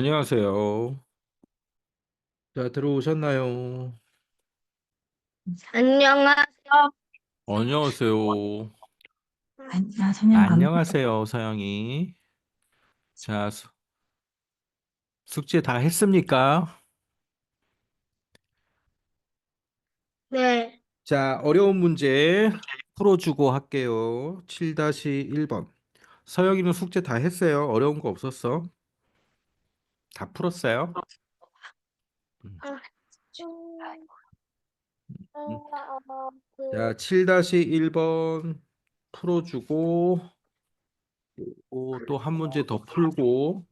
안녕하세요. 자, 들어오셨나요? 안녕하세요. 안녕하세요. 나 성형 감. 안녕하세요, 서영이. 자, 숙제 다 했습니까? 네, 자, 어려운 문제 풀어주고 할게요. 7-1번. 서영이는 숙제 다 했어요. 어려운 거 없었어? 다 풀었어요? 음, 음. 자, 7-1번 풀어주고 또 한 문제 더 풀고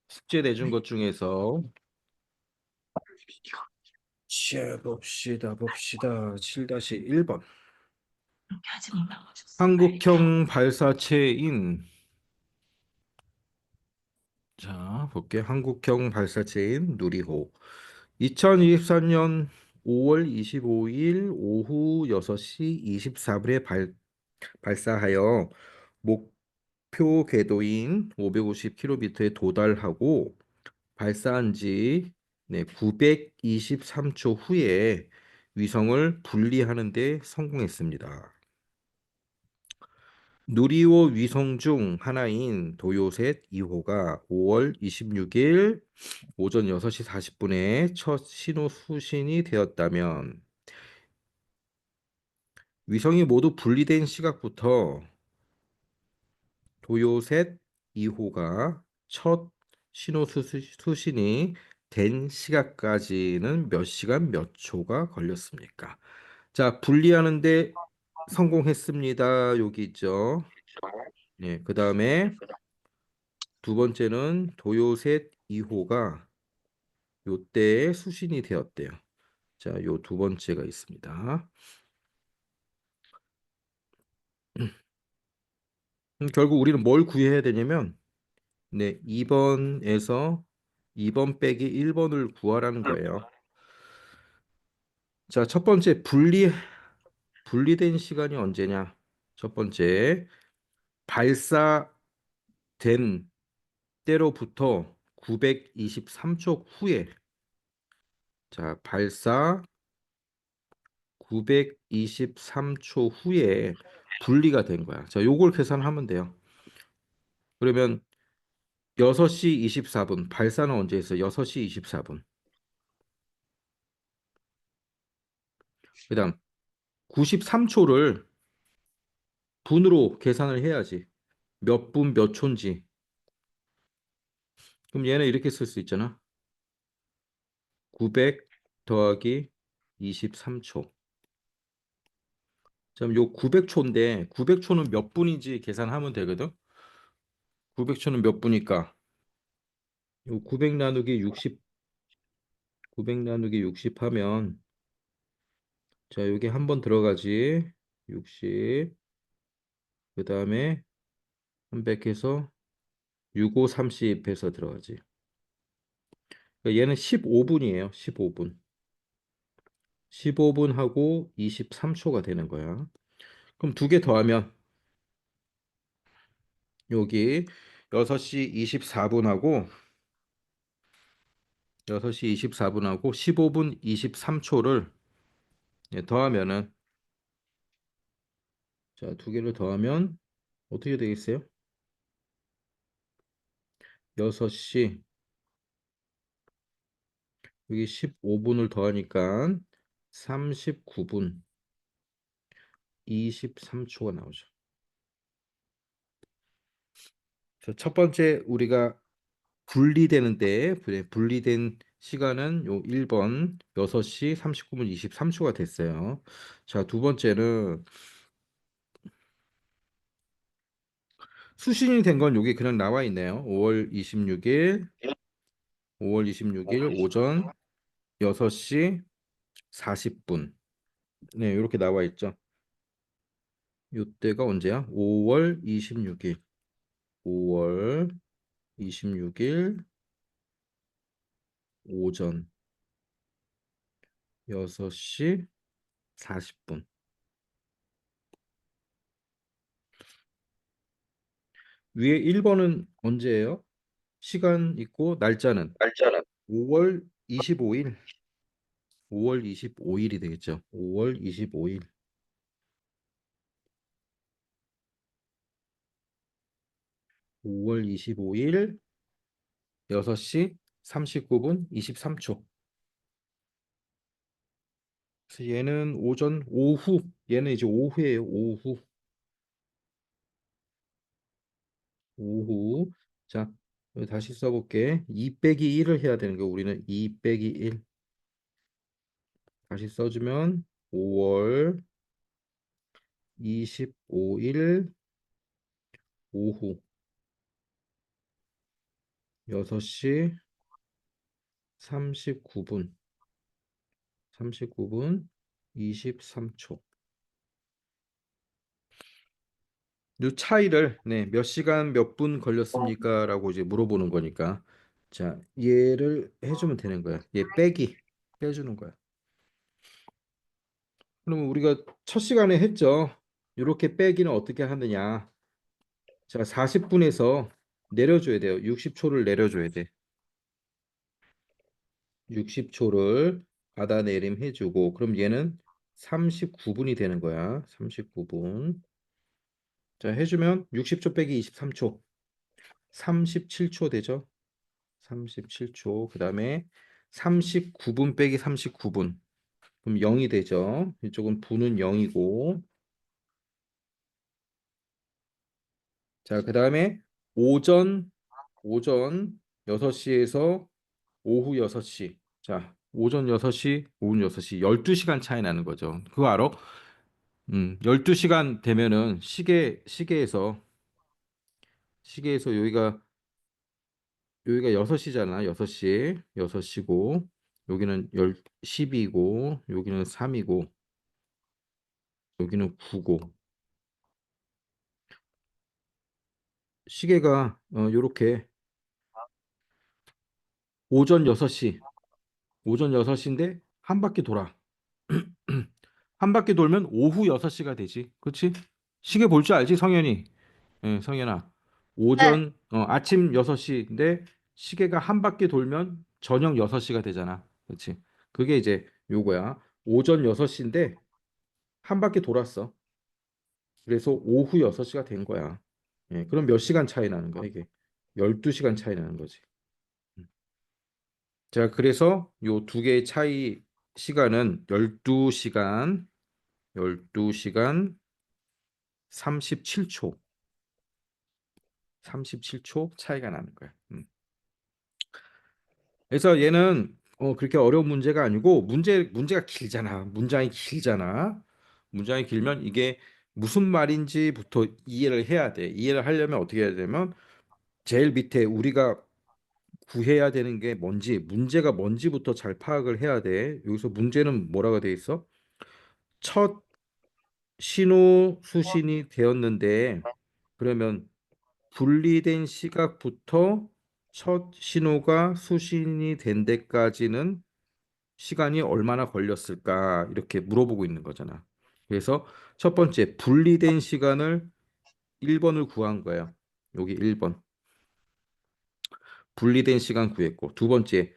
숙제 내준 것 중에서 봅시다. 7-1번. 하지 말라고 하셨어. 한국형 발사체인 자, 볼게. 한국형 발사체인 누리호. 2024년 5월 25일 오후 6시 24분에 발사하여 목표 궤도인 550km에 도달하고 발사한 지 923초 후에 위성을 분리하는 데 성공했습니다. 누리호 위성 중 하나인 도요셋 2호가 5월 26일 오전 6시 40분에 첫 신호 수신이 되었다면 위성이 모두 분리된 시각부터 도요셋 2호가 첫 신호 수신이 된 시각까지는 몇 시간 몇 초가 걸렸습니까? 자, 분리하는데 성공했습니다. 여기 있죠. 네, 그 다음에 두 번째는 도요셋 2호가 요때 수신이 되었대요. 자, 요 두 번째가 있습니다. 결국 우리는 뭘 구해야 되냐면, 2번에서 2번 빼기 1번을 구하라는 거예요. 자, 첫 번째 분리된 시간이 언제냐? 첫 번째 발사된 때로부터 923초 후에 자, 발사 923초 후에 분리가 된 거야. 자, 요걸 계산하면 돼요. 그러면 6시 24분, 발사는 언제 했어요? 6시 24분. 그다음 93초를 분으로 계산을 해야지. 몇 분 몇 초인지. 그럼 얘는 이렇게 쓸 수 있잖아. 900 더하기 23초. 그럼 요 900초인데 900초는 몇 분인지 계산하면 되거든. 900초는 몇 분일까? 요 900 나누기 60 900 나누기 60 하면 자, 여기 한 번 들어가지. 60. 그다음에 300 해서 65, 30 해서 들어가지. 그러니까 얘는 15분이에요. 15분. 15분 하고 23초가 되는 거야. 그럼 두 개 더하면 여기 6시 24분하고 6시 24분하고 15분 23초를 더하면은 자, 두 개를 더하면 어떻게 되겠어요? 6시 여기 15분을 더하니까 39분 23초가 나오죠. 첫 번째 우리가 분리되는데 분리된 시간은 요 1번 6시 39분 23초가 됐어요. 자, 두 번째는 수신이 된 건 여기 그냥 나와 있네요. 5월 26일 오전 6시 40분. 네, 이렇게 나와 있죠. 요때가 언제야? 5월 26일. 5월 26일 오전 6시 40분. 위에 1번은 언제예요? 시간 있고 날짜는 날짜는 5월 25일. 5월 25일이 되겠죠. 5월 25일. 5월 25일 6시 39분 23초. 그래서 얘는 오후. 얘는 이제 오후예요. 오후. 오후. 자, 여기 다시 써볼게. 2 빼기 1을 해야 되는 거. 우리는 2 빼기 1. 다시 써주면 5월 25일 오후 6시 39분 39분 23초. 이 차이를 몇 시간 몇 분 걸렸습니까? 라고 이제 물어보는 거니까. 자, 얘를 해주면 되는 거야. 얘 빼주는 거야. 그러면 우리가 첫 시간에 했죠. 이렇게 빼기는 어떻게 하느냐. 자, 40분에서 내려줘야 돼요. 60초를 내려줘야 돼. 60초를 받아내림 해주고, 그럼 얘는 39분이 되는 거야. 39분. 자, 해주면 60초 빼기 23초. 37초 되죠? 37초. 그 다음에 39분 빼기 39분. 그럼 0이 되죠? 이쪽은 분은 0이고. 자, 그 다음에 오전, 오전 6시에서 오후 6시. 자, 오전 6시, 오후 6시. 12시간 차이 나는 거죠. 그거 알아? 12시간 되면은 시계에서 여기가 6시잖아. 6시. 6시고 여기는 10이고 여기는 3이고 여기는 9고 시계가 요렇게 오전 6시. 오전 6시인데 한 바퀴 돌아. 한 바퀴 돌면 오후 6시가 되지. 그렇지? 시계 볼 줄 알지, 성현이? 예, 성현아. 네. 아침 6시인데 시계가 한 바퀴 돌면 저녁 6시가 되잖아. 그렇지? 그게 이제 요거야. 오전 6시인데 한 바퀴 돌았어. 그래서 오후 6시가 된 거야. 예, 그럼 몇 시간 차이 나는 거야, 이게? 12시간 차이 나는 거지. 음. 자, 그래서 요 두 개의 차이 시간은 12시간 37초. 37초 차이가 나는 거야. 그래서 얘는 그렇게 어려운 문제가 아니고 문제가 길잖아. 문장이 길잖아. 문장이 길면 이게 무슨 말인지부터 이해를 해야 돼. 이해를 하려면 어떻게 해야 되면 제일 밑에 우리가 구해야 되는 게 뭔지, 문제가 뭔지부터 잘 파악을 해야 돼. 여기서 문제는 뭐라고 돼 있어? 첫 신호 수신이 되었는데 그러면 분리된 시각부터 첫 신호가 수신이 된 데까지는 시간이 얼마나 걸렸을까 이렇게 물어보고 있는 거잖아. 그래서 첫 번째 분리된 시간을 1번을 구한 거예요. 여기 1번. 분리된 시간 구했고 두 번째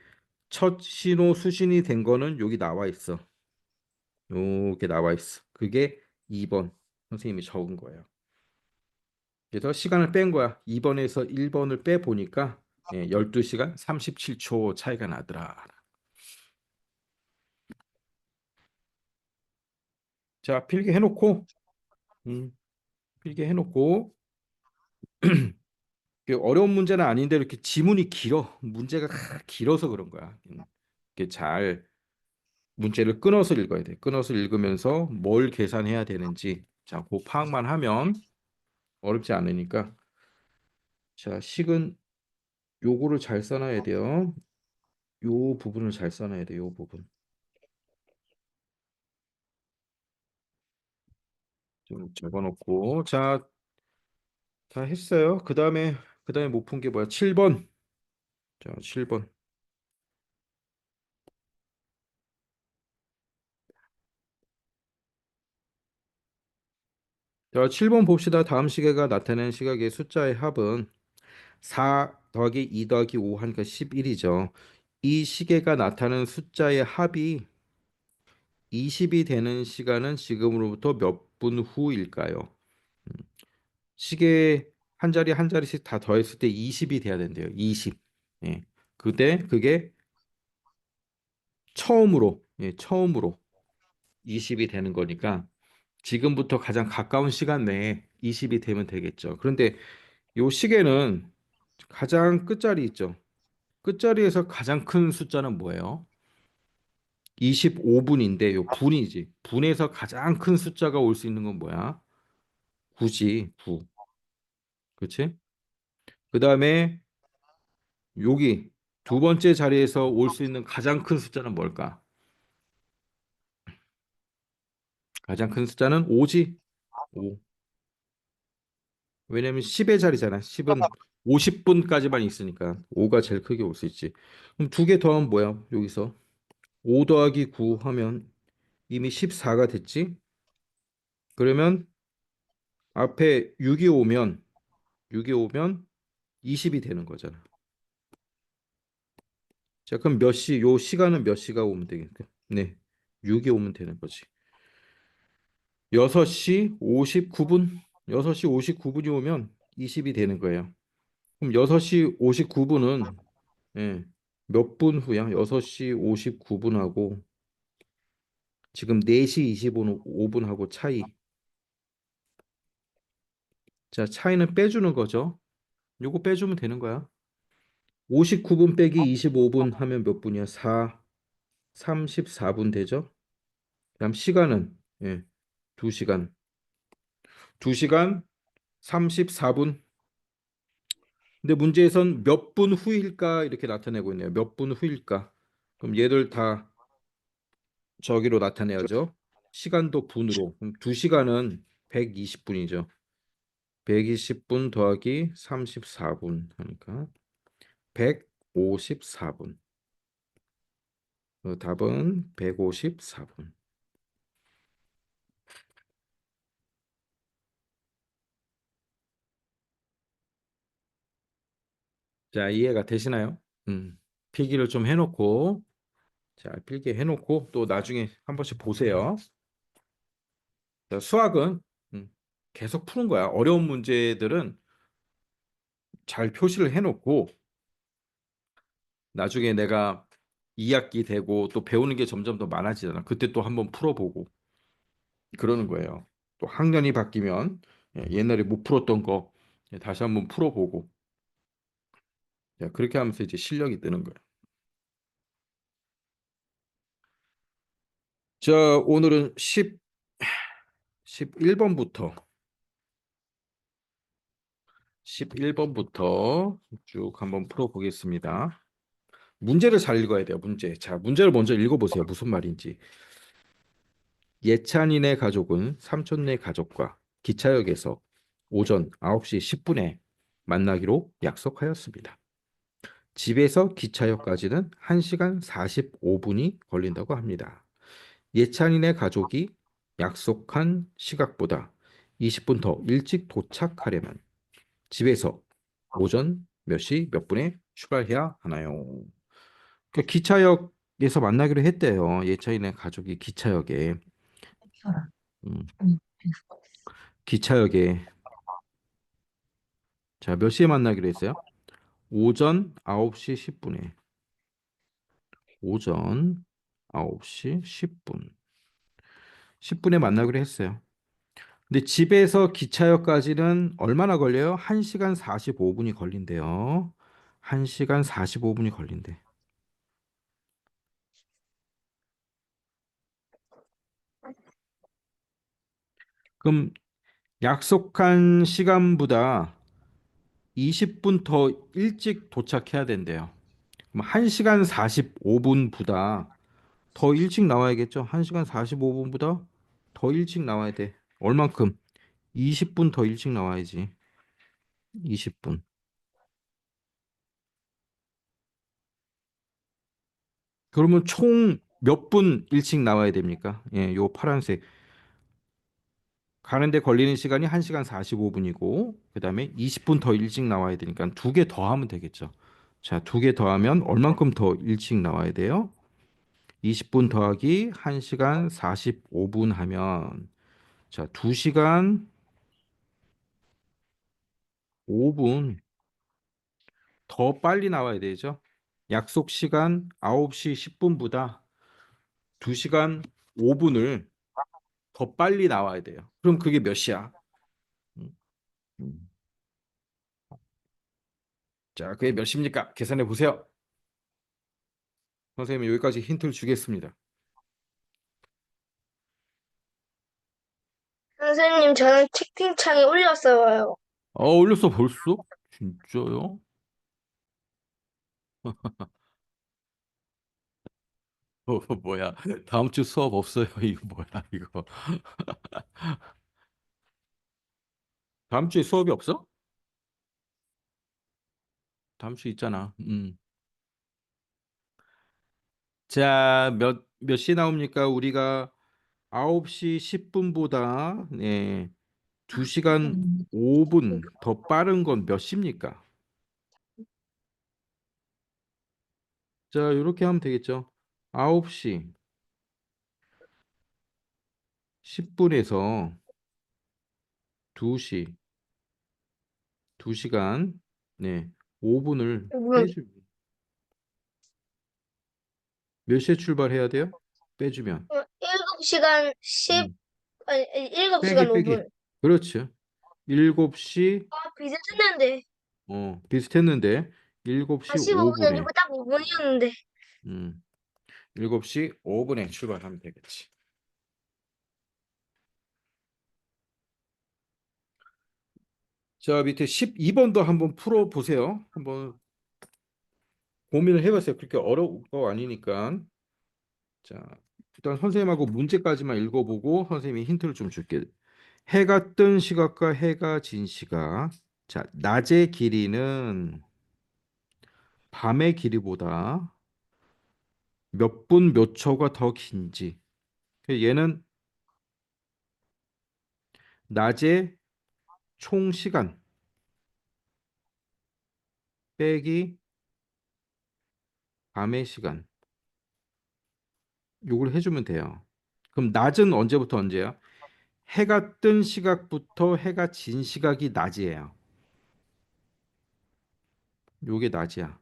첫 신호 수신이 된 거는 여기 나와 있어. 요게 나와 있어. 그게 2번 선생님이 적은 거예요. 그래서 시간을 뺀 거야. 2번에서 1번을 빼 보니까 12시간 37초 차이가 나더라. 자, 필기해놓고 음, 필기해놓고 어려운 문제는 아닌데 이렇게 지문이 길어. 문제가 길어서 그런 거야. 이렇게 잘 문제를 끊어서 읽어야 돼. 끊어서 읽으면서 뭘 계산해야 되는지 자, 그 파악만 하면 어렵지 않으니까 자, 식은 요거를 잘 써놔야 돼요. 요 부분을 잘 써놔야 돼. 요 부분. 좀 적어놓고 자, 다 했어요. 그다음에 못 푼 게 뭐야? 7번. 자, 7번. 자, 7번 봅시다. 다음 시계가 나타낸 시각의 숫자의 합은 4 더하기 2 더하기 5 하니까 11이죠. 이 시계가 나타내는 숫자의 합이 20이 되는 시간은 지금으로부터 몇 분 후일까요? 시계 한 자리 한 자리씩 다 더했을 때 20이 돼야 된대요. 20. 예. 그게 처음으로 20이 되는 거니까 지금부터 가장 가까운 시간 내에 20이 되면 되겠죠. 그런데 요 시계는 가장 끝자리 있죠. 끝자리에서 가장 큰 숫자는 뭐예요? 25분인데 요 분이지. 분에서 가장 큰 숫자가 올 수 있는 건 뭐야? 9지. 9. 그렇지? 그다음에 여기 두 번째 자리에서 올 수 있는 가장 큰 숫자는 뭘까? 가장 큰 숫자는 5지. 5. 왜냐면 10의 자리잖아. 10은 50분까지만 있으니까 5가 제일 크게 올 수 있지. 그럼 두 개 더하면 뭐야? 여기서 5 더하기 9 하면 이미 14가 됐지? 그러면 앞에 6이 오면 20이 되는 거잖아. 자, 그럼 요 시간은 몇 시가 오면 되겠까? 네. 6이 오면 되는 거지. 6시 59분. 6시 59분이 오면 20이 되는 거예요. 그럼 6시 59분은 예, 몇 분 후야? 6시 59분하고 지금 4시 25분하고 차이. 자, 차이는 빼주는 거죠. 요거 빼주면 되는 거야. 59분 빼기 25분 하면 몇 분이야? 34분 되죠? 그다음 시간은 예, 2시간. 2시간 34분. 근데 문제에선 몇 분 후일까 이렇게 나타내고 있네요. 몇 분 후일까? 그럼 얘를 다 저기로 나타내야죠. 시간도 분으로. 그럼 2시간은 120분이죠. 120분 더하기 34분 하니까 154분. 답은 154분. 자, 이해가 되시나요? 필기를 좀 해놓고, 자, 필기해놓고 또 나중에 한 번씩 보세요. 자, 수학은 계속 푸는 거야. 어려운 문제들은 잘 표시를 해놓고 나중에 내가 2학기 되고 또 배우는 게 점점 더 많아지잖아. 그때 또 한번 풀어보고 그러는 거예요. 또 학년이 바뀌면 옛날에 못 풀었던 거 다시 한번 풀어보고 자, 그렇게 하면서 이제 실력이 뜨는 거예요. 자, 오늘은 11번부터 11번부터 쭉 한번 풀어보겠습니다. 문제를 잘 읽어야 돼요, 문제. 자, 문제를 먼저 읽어보세요. 무슨 말인지. 예찬이네 가족은 삼촌네 가족과 기차역에서 오전 9시 10분에 만나기로 약속하였습니다. 집에서 기차역까지는 1시간 45분이 걸린다고 합니다. 예찬이네 가족이 약속한 시각보다 20분 더 일찍 도착하려면 집에서 오전 몇 시 몇 분에 출발해야 하나요? 그러니까 기차역에서 만나기로 했대요. 예찬이네 가족이 기차역에 음, 기차역에 자, 몇 시에 만나기로 했어요? 오전 9시 10분에 오전 9시 10분 10분에 만나기로 했어요. 근데 집에서 기차역까지는 얼마나 걸려요? 1시간 45분이 걸린대요. 1시간 45분이 걸린대. 그럼 약속한 시간보다 20분 더 일찍 도착해야 된대요. 그럼 1시간 45분보다 더 일찍 나와야겠죠? 1시간 45분보다 더 일찍 나와야 돼. 얼만큼? 20분 더 일찍 나와야지. 20분. 그러면 총 몇 분 일찍 나와야 됩니까? 예, 요 파란색 가는데 걸리는 시간이 1시간 45분이고 그다음에 20분 더 일찍 나와야 되니까 두 개 더 하면 되겠죠. 자, 두 개 더 하면 얼만큼 더 일찍 나와야 돼요? 20분 더하기 1시간 45분 하면 자, 2시간 5분 더 빨리 나와야 되죠. 약속 시간 9시 10분보다 2시간 5분을 더 빨리 나와야 돼요. 그럼 그게 몇 시야? 음, 음. 자, 그게 몇 시입니까? 계산해 보세요. 선생님이 여기까지 힌트를 주겠습니다. 선생님, 저는 채팅창에 올렸어요. 올렸어 벌써? 진짜요? 뭐야? 다음 주 수업 없어요. 이거 뭐야? 이거. 다음 주에 수업이 없어? 다음 주 있잖아. 자, 몇 시 나옵니까? 우리가 9시 10분보다 2시간 5분 더 빠른 건 몇 시입니까? 자, 이렇게 하면 되겠죠. 9시 10분에서 2시, 2시간 5분을 음, 빼주면 몇 시에 출발해야 돼요? 빼주면 7시간 10, 음, 아니, 7시간 빼기 5분. 그렇죠. 7시 아, 비슷했는데. 비슷했는데 7시 15분이 아니고 5분에 딱 5분이었는데. 음, 7시 5분에 출발하면 되겠지. 자, 밑에 12번도 한번 풀어 보세요. 한번 고민을 해봤어요. 그렇게 어려운 거 아니니까. 자, 일단 선생님하고 문제까지만 읽어보고 선생님이 힌트를 좀 줄게. 해가 뜬 시각과 해가 진 시각. 자, 낮의 길이는 밤의 길이보다 몇 분 몇 초가 더 긴지. 얘는 낮의 총 시간 빼기 밤의 시간. 요걸 해주면 돼요. 그럼 낮은 언제부터 언제야? 해가 뜬 시각부터 해가 진 시각이 낮이에요. 요게 낮이야.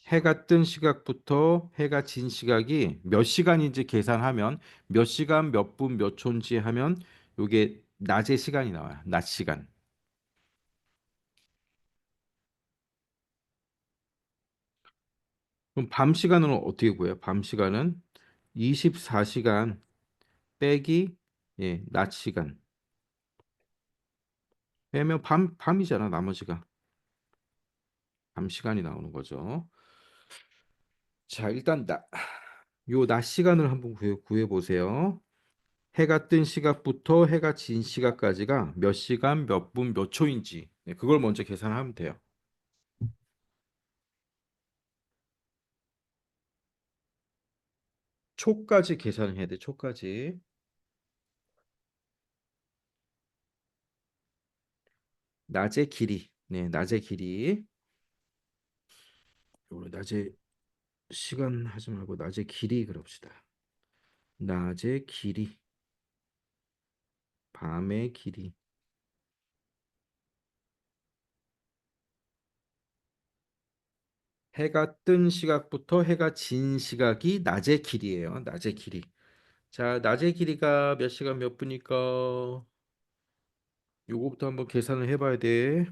해가 뜬 시각부터 해가 진 시각이 몇 시간인지 계산하면 몇 시간 몇 분 몇 초인지 하면 요게 낮의 시간이 나와요. 낮 시간. 그럼 밤 시간은 어떻게 구해요? 밤 시간은 24시간 빼기 낮 시간. 빼면 밤이잖아, 나머지가. 밤 시간이 나오는 거죠. 자, 일단 요 낮 시간을 한번 구해 보세요. 해가 뜬 시각부터 해가 진 시각까지가 몇 시간, 몇 분, 몇 초인지 그걸 먼저 계산하면 돼요. 초까지 계산해야 돼. 초까지. 낮의 길이. 네, 낮의 길이. 요거 낮의 시간 하지 말고 낮의 길이 그럽시다. 낮의 길이, 밤의 길이. 해가 뜬 시각부터 해가 진 시각이 낮의 길이에요. 낮의 길이. 자, 낮의 길이가 몇 시간 몇 분일까? 요거부터 한번 계산을 해봐야 돼.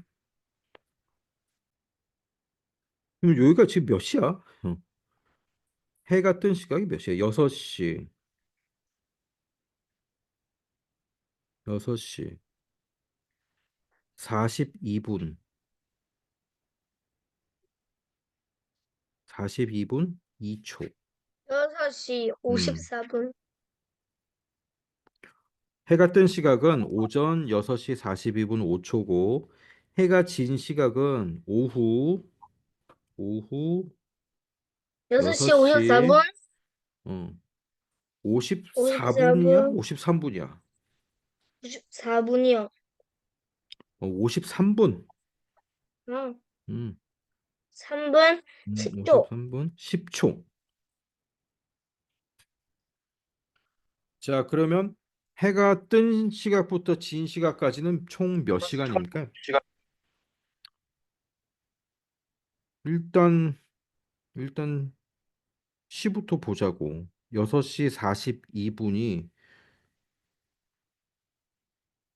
그럼 여기가 지금 몇 시야? 해가 뜬 시각이 몇 시야? 6시. 6시. 42분. 42분 2초. 6시 음. 54분. 해가 뜬 시각은 오전 6시 42분 5초고 해가 진 시각은 오후 6시 54분? 6시 54분이냐? 54분. 53분이야. 94분이요. 53분. 어, 음, 3분 10초. 53분 10초. 자, 그러면 해가 뜬 시각부터 진 시각까지는 총 몇 시간입니까? 일단 일단 시부터 보자고. 6시 42분이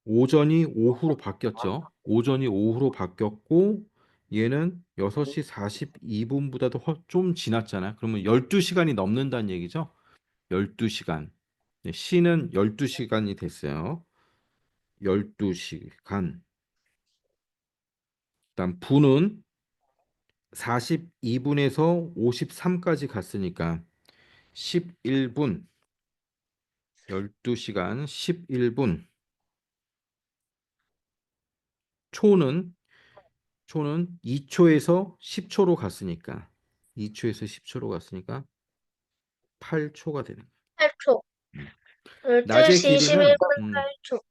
오전이 오후로 바뀌었죠. 오전이 오후로 바뀌었고 얘는 6시 42분보다도 좀 지났잖아. 그러면 12시간이 넘는다는 얘기죠. 12시간. 시는 12시간이 됐어요. 12시간. 그다음 분은 42분에서 53까지 갔으니까 11분. 12시간 11분. 초는 2초에서 10초로 갔으니까 2초에서 10초로 갔으니까 8초가 되는 거예요. 8초. 낮의 12시 길이는 21분 8초.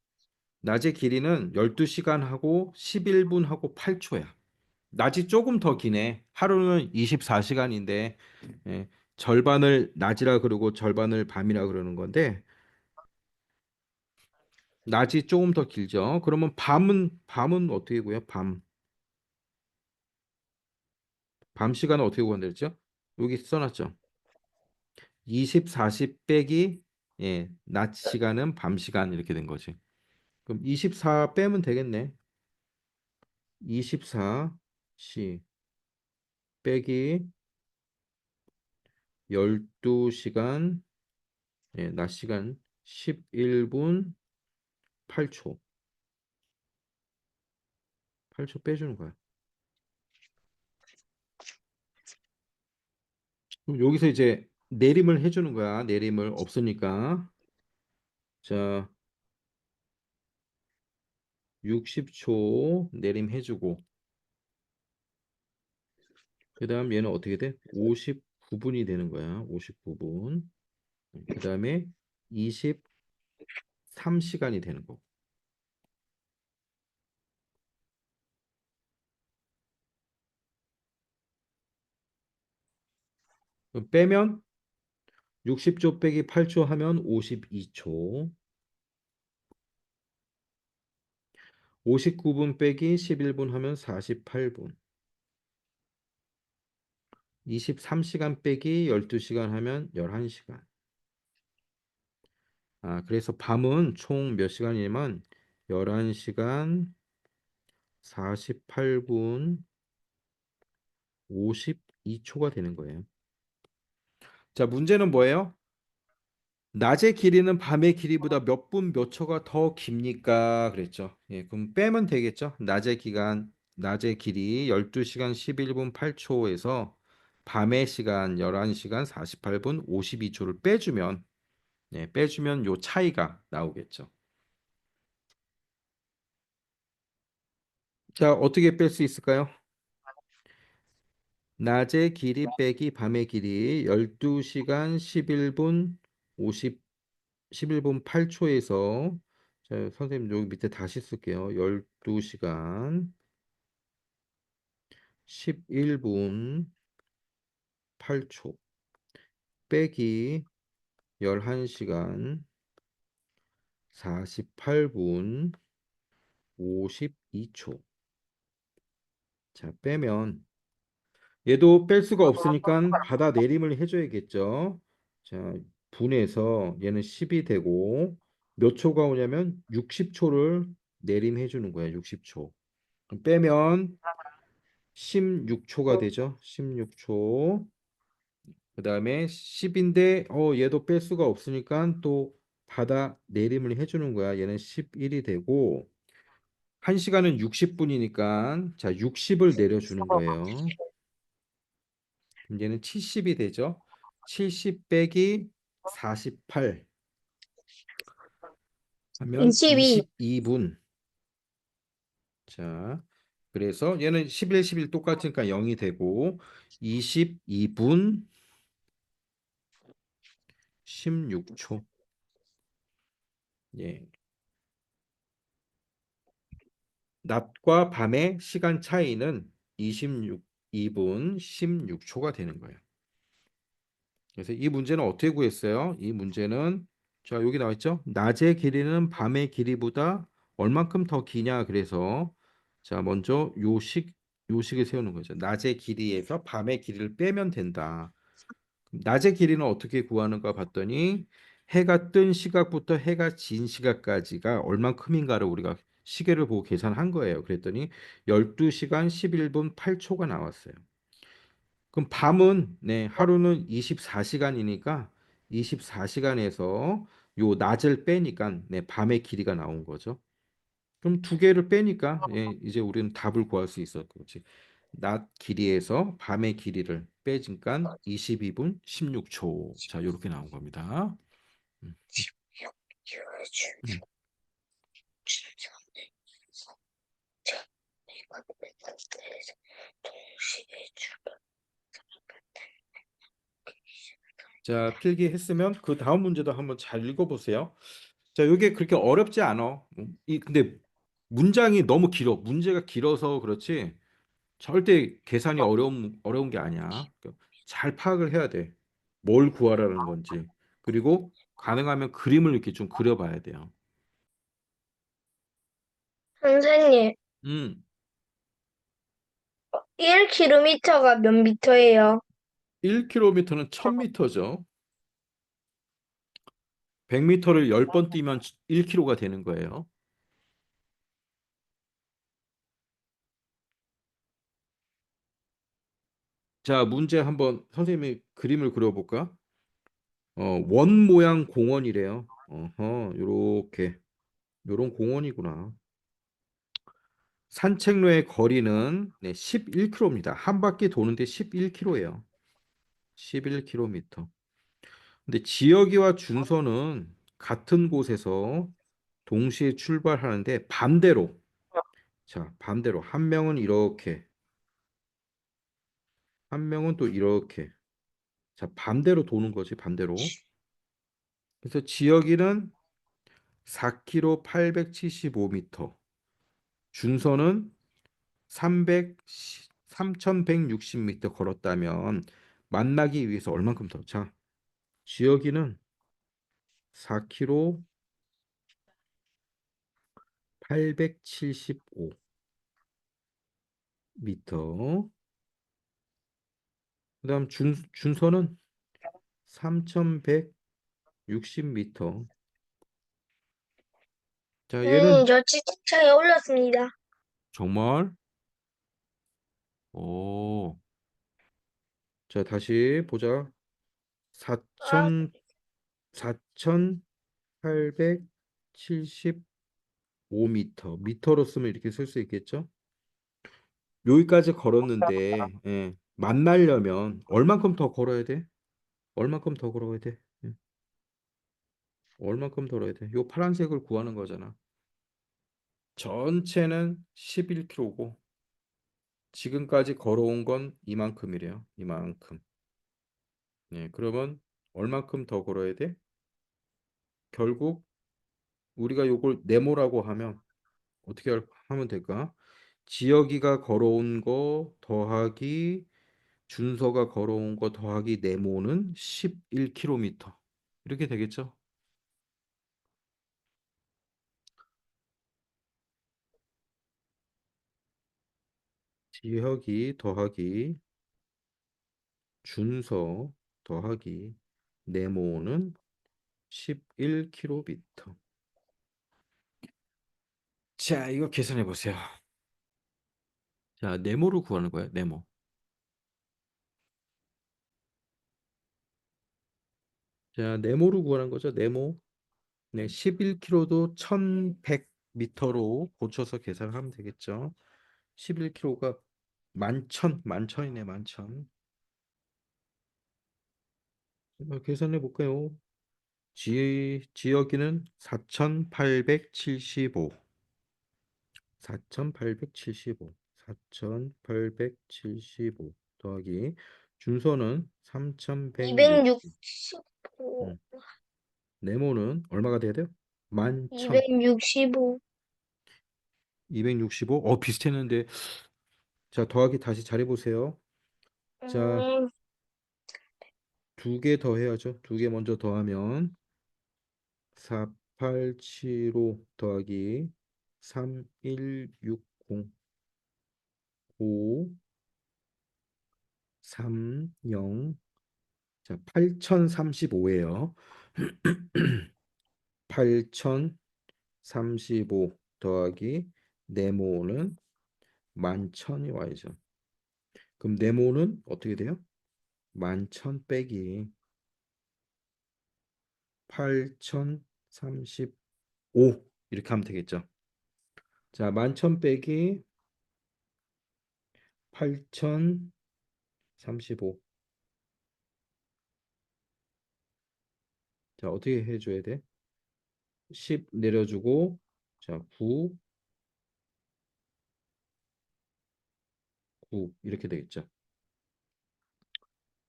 낮의 길이는 12시간하고 11분하고 8초야. 낮이 조금 더 기네. 하루는 24시간인데 절반을 낮이라 그러고 절반을 밤이라 그러는 건데 낮이 조금 더 길죠. 그러면 밤은 어떻게 구해요? 밤 시간은 어떻게 구한다랬죠? 여기 써놨죠. 24시 빼기 낮 시간은 밤 시간 이렇게 된 거지. 그럼 24 빼면 되겠네. 24시 빼기 12시간 낮 시간 11분 8초. 8초 빼주는 거야. 그럼 여기서 이제 내림을 해주는 거야. 내림을 없으니까. 자, 60초 내림 해주고. 그 다음 얘는 어떻게 돼? 59분이 되는 거야. 59분. 그 다음에 23시간이 되는 거. 그럼 빼면 60초 빼기 8초 하면 52초. 59분 빼기 11분 하면 48분. 23시간 빼기 12시간 하면 11시간. 그래서 밤은 총 몇 시간이냐면 11시간 48분 52초가 되는 거예요. 자, 문제는 뭐예요? 낮의 길이는 밤의 길이보다 몇 분 몇 초가 더 깁니까? 그랬죠. 그럼 빼면 되겠죠. 낮의 길이 12시간 11분 8초에서 밤의 시간 11시간 48분 52초를 빼주면 요 차이가 나오겠죠. 자, 어떻게 뺄 수 있을까요? 낮의 길이 빼기 밤의 길이 12시간 11분 50 11분 8초에서 자, 선생님 여기 밑에 다시 쓸게요. 12시간 11분 8초 빼기 11시간 48분 52초. 자, 빼면 얘도 뺄 수가 없으니까 받아내림을 해줘야겠죠. 자, 분해서 얘는 10이 되고 몇 초가 오냐면 60초를 내림해 주는 거예요. 60초. 빼면 16초가 되죠. 16초. 그다음에 10인데 얘도 뺄 수가 없으니까 또 받아 내림을 해주는 거야. 얘는 11이 되고 1시간은 60분이니까 자 60을 내려주는 거예요. 그럼 얘는 70이 되죠. 70 빼기 48 하면 22. 22분. 자, 그래서 얘는 11, 11 똑같으니까 0이 되고 22분 16초. 예. 낮과 밤의 시간 차이는 26분 16초가 되는 거예요. 그래서 이 문제는 어떻게 구했어요? 이 문제는 자, 여기 나와 있죠? 낮의 길이는 밤의 길이보다 얼만큼 더 기냐? 그래서 자, 먼저 요식을 세우는 거죠. 낮의 길이에서 밤의 길이를 빼면 된다. 낮의 길이는 어떻게 구하는가 봤더니 해가 뜬 시각부터 해가 진 시각까지가 얼만큼인가를 우리가 시계를 보고 계산한 거예요. 그랬더니 12시간 11분 8초가 나왔어요. 그럼 밤은 하루는 24시간이니까 24시간에서 요 낮을 빼니까 밤의 길이가 나온 거죠. 그럼 두 개를 빼니까 이제 우리는 답을 구할 수 있어. 그렇지. 낮 길이에서 밤의 길이를 빼니까 22분 16초. 자, 이렇게 나온 겁니다. 음, 음. 자, 필기했으면 그 다음 문제도 한번 잘 읽어보세요. 자, 이게 그렇게 어렵지 않아. 근데 문장이 너무 길어. 문제가 길어서 그렇지. 절대 계산이 어려운 게 아니야. 그러니까 잘 파악을 해야 돼. 뭘 구하라는 건지. 그리고 가능하면 그림을 이렇게 좀 그려봐야 돼요. 선생님, 음, 1km가 몇 미터예요? 1km는 1000m죠. 100m를 10번 뛰면 1km가 되는 거예요. 자, 문제 한번 선생님이 그림을 그려볼까? 원 모양 공원이래요. 요렇게. 요런 공원이구나. 산책로의 거리는 11km입니다. 한 바퀴 도는데 11km예요. 11km. 근데 지역이와 준서는 같은 곳에서 동시에 출발하는데 반대로. 자, 반대로 한 명은 이렇게, 한 명은 또 이렇게. 자, 반대로 도는 거지, 반대로. 그래서 지역이는 4km 875m. 준서는 300, 3160m 걸었다면 만나기 위해서 얼만큼 더? 자, 지역이는 4km 875m. 그다음 준서는 3160m. 자, 얘는 저 채팅창에 올렸습니다. 정말 오. 자, 다시 보자. 아, 4천 4875m. 미터로 쓰면 이렇게 쓸 수 있겠죠? 여기까지 걸었는데 만나려면 얼만큼 더 걸어야 돼? 얼만큼 더 걸어야 돼? 얼만큼 더 걸어야 돼? 요 파란색을 구하는 거잖아. 전체는 11km고 지금까지 걸어온 건 이만큼이래요. 이만큼. 그러면 얼만큼 더 걸어야 돼? 결국 우리가 요걸 네모라고 하면 어떻게 하면 될까? 지역이가 걸어온 거 더하기 준서가 걸어온 거 더하기 네모는 11km. 이렇게 되겠죠? 지역이 더하기 준서 더하기 네모는 11km. 자, 이거 계산해 보세요. 자, 네모를 구하는 거예요. 네모. 자, 네모를 구하는 거죠. 네모. 네, 11km도 1100m로 고쳐서 계산하면 되겠죠. 11km가 만천이네, 만천. 계산해 볼까요? 지역이는 4875. 4875. 4875 더하기 준서는 3160. 265, 음. 네모는 얼마가 돼야 돼요? 11,000. 265. 265. 비슷했는데. 자, 더하기 다시 잘해보세요. 자, 음, 두 개 더 해야죠. 두 개 먼저 더하면 4875 더하기 3160 5 30. 자, 8035예요. 8035 더하기 네모는 11,000이 와야죠. 그럼 네모는 어떻게 돼요? 11,000 빼기 8035 이렇게 하면 되겠죠. 자, 11,000 빼기 8035. 자, 어떻게 해줘야 돼? 10 내려주고, 자, 9, 9 이렇게 되겠죠.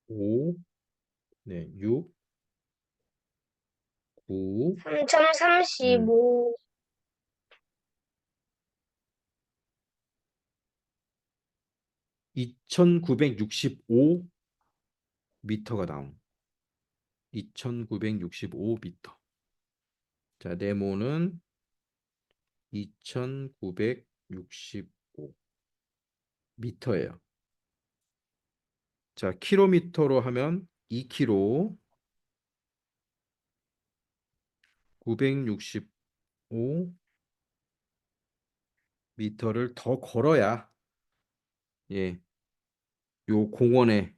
5, 네, 6, 9, 3035. 2965 미터가 나온. 2965 미터. 자, 네모는 2965 미터예요. 자, 킬로미터로 하면 2km, 965 미터를 더 걸어야 예, 요 공원을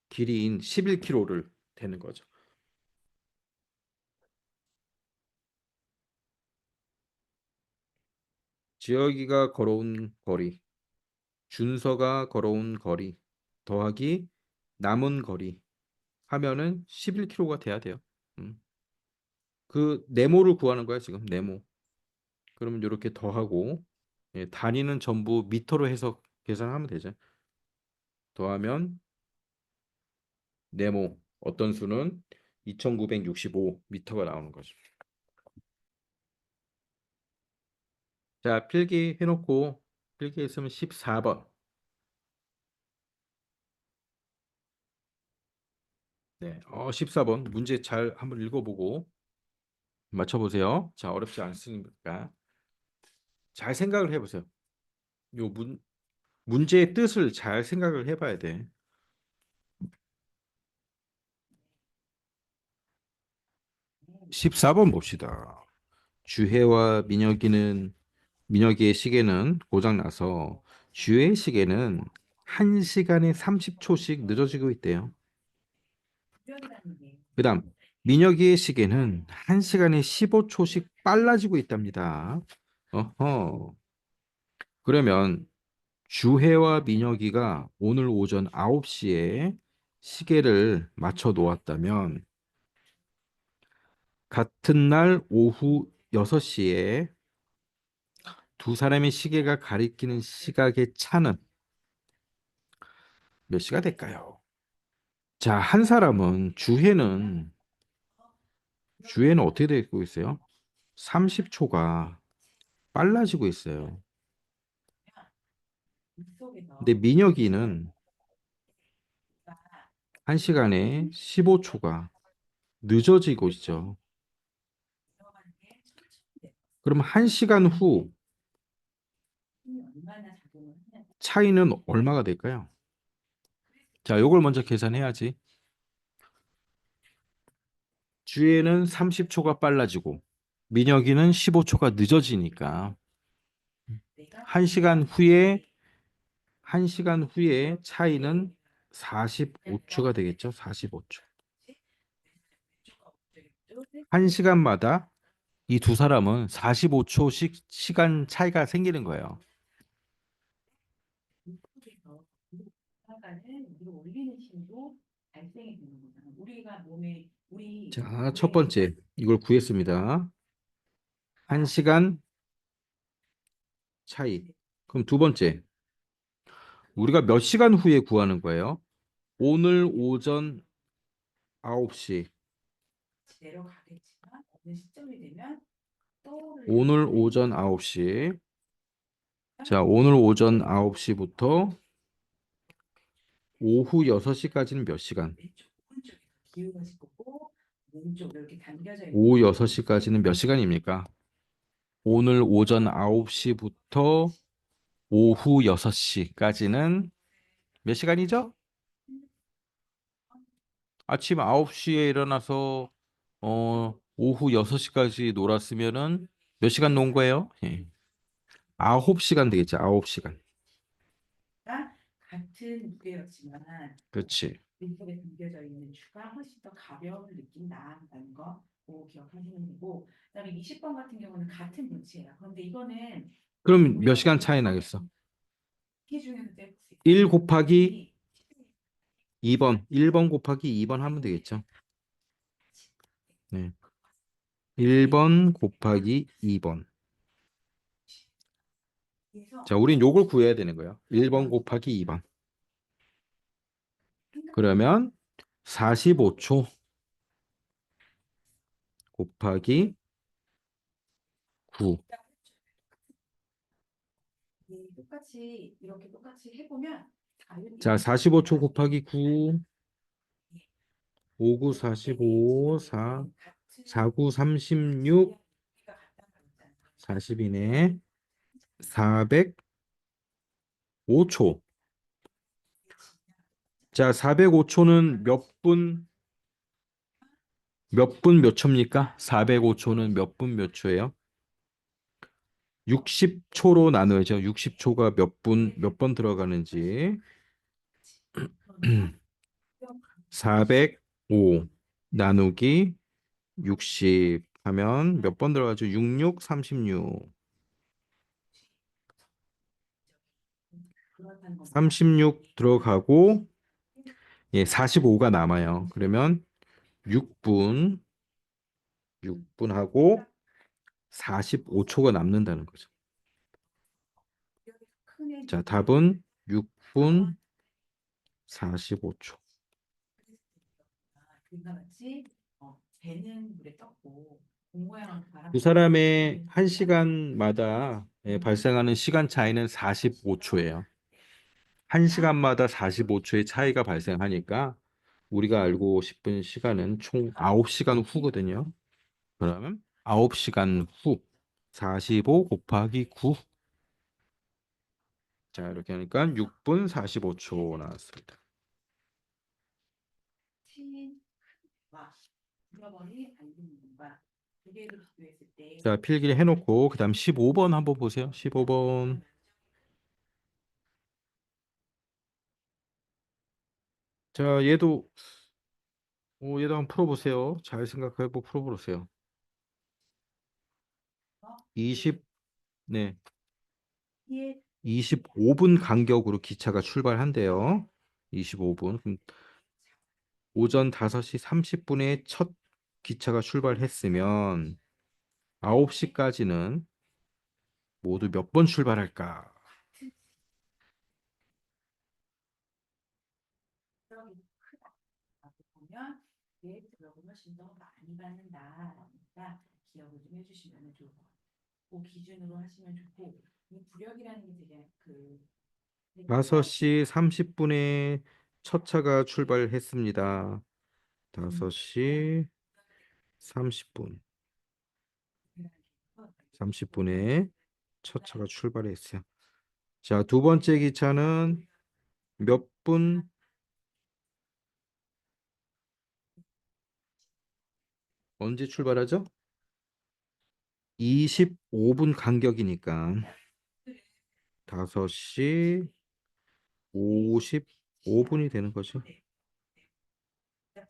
길이인 11km를 되는 거죠. 지역이가 걸어온 거리, 준서가 걸어온 거리 더하기 남은 거리 하면은 11km가 돼야 돼요. 음. 그 네모를 구하는 거야, 지금 네모. 그러면 이렇게 더하고 예, 단위는 전부 미터로 해서 계산하면 되죠. 더하면 네모 어떤 수는 2965 미터가 나오는 거죠. 자, 필기 해놓고 필기했으면 14번. 네, 14번 문제 잘 한번 읽어보고 맞춰보세요. 자, 어렵지 않습니까? 잘 생각을 해보세요. 요 문제의 뜻을 잘 생각을 해봐야 돼. 14번 봅시다. 주혜와 민혁이의 시계는 고장나서 주혜의 시계는 1시간에 30초씩 늦어지고 있대요. 그다음 민혁이의 시계는 1시간에 15초씩 빨라지고 있답니다. 어허. 그러면 주혜와 민혁이가 오늘 오전 9시에 시계를 맞춰 놓았다면 같은 날 오후 6시에 두 사람의 시계가 가리키는 시각의 차는 몇 시가 될까요? 자, 한 사람은 주혜는 어떻게 되고 있어요? 30초가 빨라지고 있어요. 근데 민혁이는 1시간에 15초가 늦어지고 있죠. 그럼 1시간 후 차이는 얼마가 될까요? 자, 요걸 먼저 계산해야지. 주혜는 30초가 빨라지고 민혁이는 15초가 늦어지니까 1시간 후에 1시간 후에 차이는 45초가 되겠죠. 45초. 1시간마다 이 두 사람은 45초씩 시간 차이가 생기는 거예요. 자, 첫 번째 이걸 구했습니다. 1시간 차이. 그럼 두 번째 우리가 몇 시간 후에 구하는 거예요? 오늘 오전 9시. 오늘 오전 9시. 자, 오늘 오전 9시부터 오후 6시까지는 몇 시간? 오후 6시까지는 몇 시간입니까? 오늘 오전 9시부터 오후 6시까지는 몇 시간이죠? 아침 9시에 일어나서 오후 6시까지 놀았으면은 몇 시간 논 거예요? 예. 9시간 되겠죠. 9시간. 그렇지. 그럼 몇 시간 차이 나겠어? 1 곱하기 2번. 1번 곱하기 2번 하면 되겠죠. 네. 1번 곱하기 2번. 자, 우린 요걸 구해야 되는 거예요. 1번 곱하기 2번. 그러면 45초 곱하기 9. 자, 45초 곱하기 9. 5, 9, 45, 4, 4, 9, 36, 40이네. 405초. 자, 405초는 몇 분 몇 초입니까? 405초는 몇 분 몇 초예요? 60초로 나눠야죠. 60초가 몇 번 들어가는지. 405 나누기 60 하면 몇 번 들어가죠? 66, 36. 36 들어가고, 예, 45가 남아요. 그러면 6분, 6분 하고 45초가 남는다는 거죠. 자, 답은 6분 45초. 두 사람의 1시간마다 발생하는 시간 차이는 45초예요. 1시간마다 45초의 차이가 발생하니까 우리가 알고 싶은 시간은 총 9시간 후거든요. 그러면 9시간 후 45 곱하기 9. 자, 이렇게 하니까 6분 45초 나왔습니다. 자, 필기를 해놓고 그다음 15번 한번 보세요. 15번. 자, 얘도 한번 풀어보세요. 잘 생각해보고 풀어보세요. 20, 네, 25분 간격으로 기차가 출발한대요. 25분. 그럼 오전 5시 30분에 첫 기차가 출발했으면 9시까지는 모두 몇 번 출발할까? 다섯 시 30분에 첫 차가 출발했습니다. 5시 30분. 30분에 첫 차가 출발했어요. 자, 두 번째 기차는 몇 분, 언제 출발하죠? 25분 간격이니까 5시 55분이 되는 거죠.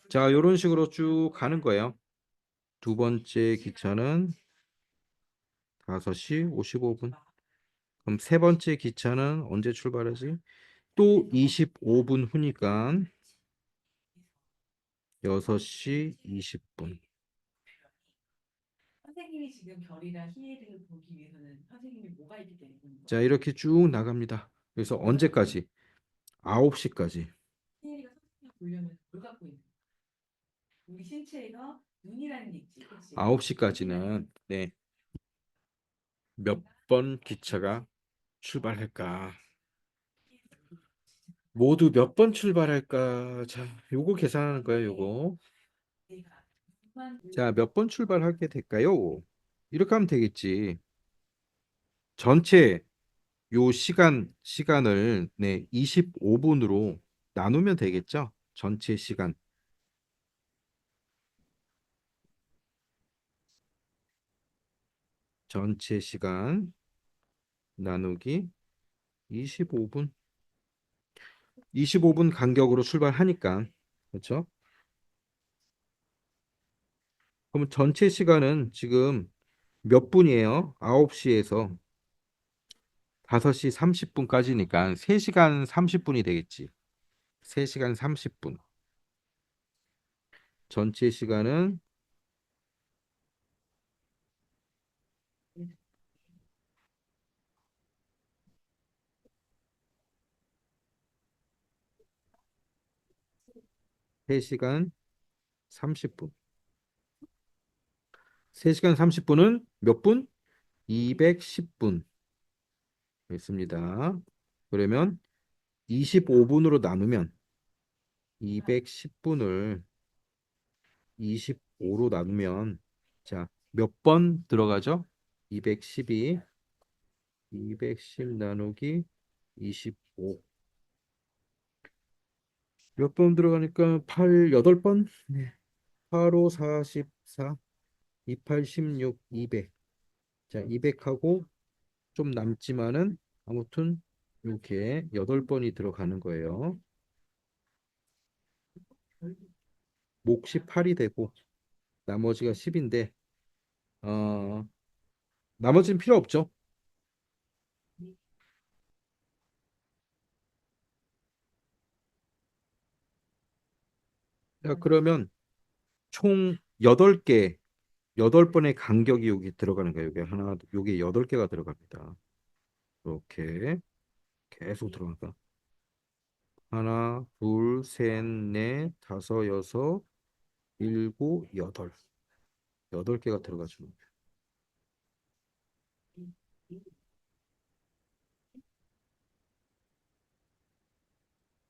자, 이런 식으로 쭉 가는 거예요. 두 번째 기차는 5시 55분. 그럼 세 번째 기차는 언제 출발하지? 또 25분 후니까 6시 20분. 자, 이렇게 쭉 나갑니다. 그래서 언제까지? 9시까지. 9시까지는, 네. 몇 번 기차가 출발할까? 모두 몇 번 출발할까? 자, 요거 계산하는 거야, 요거. 자, 몇 번 출발하게 될까요? 이렇게 하면 되겠지. 전체 요 시간을 네, 25분으로 나누면 되겠죠? 전체 시간. 전체 시간 나누기 25분. 25분 간격으로 출발하니까. 그렇죠? 그럼 전체 시간은 지금 몇 분이에요? 9시에서 5시 30분까지니까 3시간 30분이 되겠지. 3시간 30분. 전체 시간은 3시간 30분. 3시간 30분은 몇 분? 210분. 있습니다. 그러면 25분으로 나누면 210분을 25로 나누면 자, 몇 번 들어가죠? 210이 210 나누기 25. 몇 번 들어가니까 8, 8번? 네. 8, 5, 44, 28, 16, 200. 자, 200하고 좀 남지만은 아무튼 이렇게 8번이 들어가는 거예요. 몫이 8이 되고 나머지가 10인데 어, 나머지는 필요 없죠. 자, 그러면 총 8개, 8번의 간격이 여기 들어가는 거예요. 여기 하나, 여기 8개가 들어갑니다. 이렇게 계속 들어가니까 하나, 둘, 셋, 넷, 다섯, 여섯, 일곱, 여덟. 8개가 들어가죠.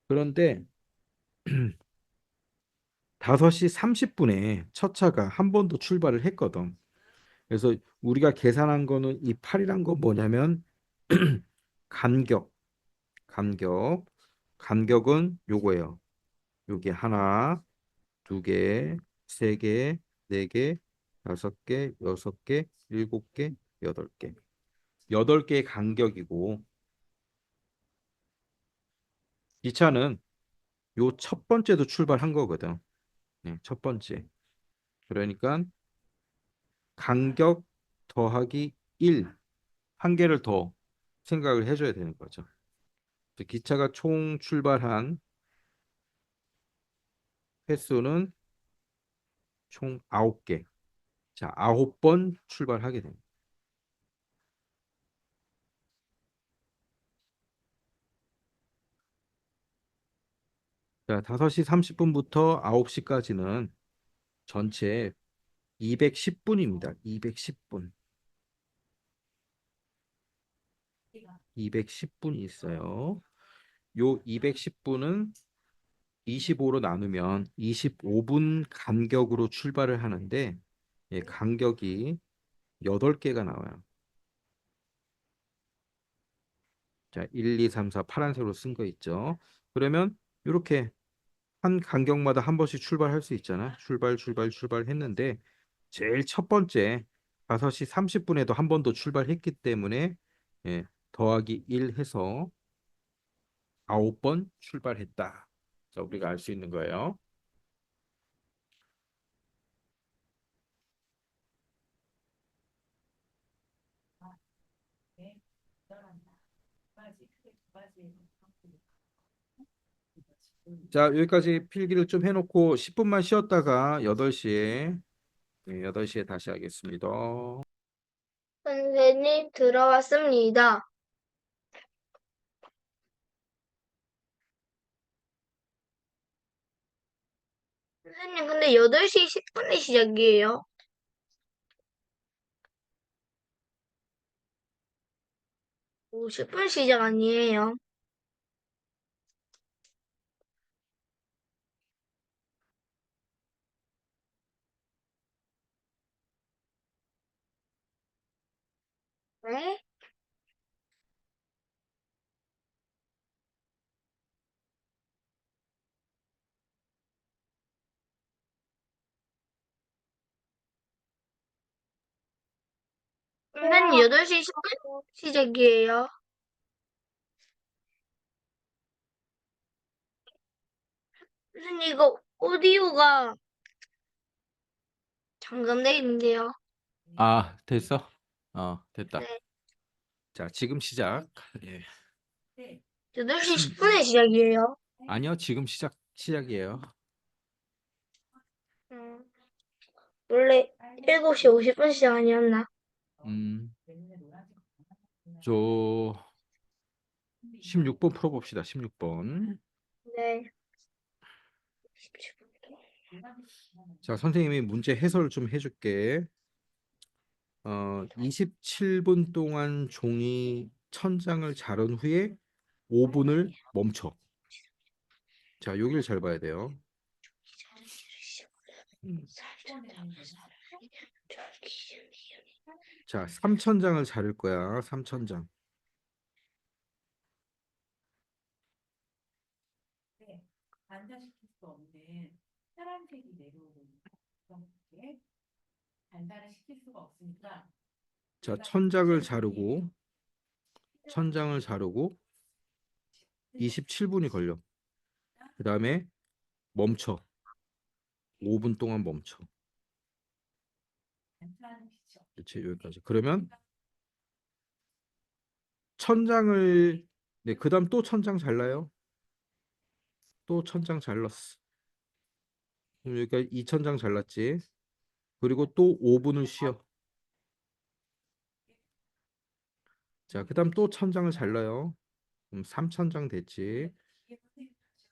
그런데 5시 30분에 첫 차가 한 번 더 출발을 했거든. 그래서 우리가 계산한 거는 이 8이란 건 뭐냐면 간격, 간격, 간격은 요거예요. 여기 하나, 두 개, 세 개, 네 개, 다섯 개, 여섯 개, 일곱 개, 여덟 개. 8개의 간격이고 이 차는 요 첫 번째도 출발한 거거든. 네, 첫 번째. 그러니까 간격 더하기 1, 한 개를 더 생각을 해줘야 되는 거죠. 기차가 총 출발한 횟수는 총 9개. 자, 9번 출발하게 됩니다. 자, 5시 30분부터 9시까지는 전체 210분입니다. 210분. 210분이 있어요. 요 210분은 25로 나누면 25분 간격으로 출발을 하는데 예, 간격이 8개가 나와요. 자, 1, 2, 3, 4 파란색으로 쓴 거 있죠. 그러면 이렇게 한 간격마다 한 번씩 출발할 수 있잖아. 출발, 출발, 출발 했는데 제일 첫 번째 5시 30분에도 한 번 더 출발했기 때문에 예, 더하기 1 해서 9번 출발했다. 자, 우리가 알 수 있는 거예요. 자, 여기까지 필기를 좀 해놓고 10분만 쉬었다가 8시에 8시에 다시 하겠습니다. 선생님 들어왔습니다. 선생님 근데 8시 10분에 시작이에요. 50분 시작 아니에요? 네? 선생님 8시 10분 시작이에요. 선생님 이거 오디오가 잠금돼 있는데요. 아, 됐어? 됐다. 네. 자, 지금 시작. 예. 8시 10분에 시작이에요. 아니요, 지금 시작이에요. 음, 원래 7시 50분 시작 아니었나? 음, 저 16번 풀어봅시다. 16번. 네. 자, 선생님이 문제 해설을 좀 해줄게. 27분 동안 종이 1000장을 자른 후에 5분을 멈춰. 자, 여기를 잘 봐야 돼요. 음, 자, 3000장을 자를 거야. 3000장. 자, 1000장을 자르고 27분이 걸려. 그 다음에 멈춰. 5분 동안 멈춰. 그렇지, 여기까지. 그러면 1000장을 네, 그다음 또 1000장 잘라요. 또 1000장 잘랐어. 그럼 여기까지 2000장 잘랐지. 그리고 또 5분을 쉬어. 자, 그다음 또 1000장을 잘라요. 그럼 3000장 됐지.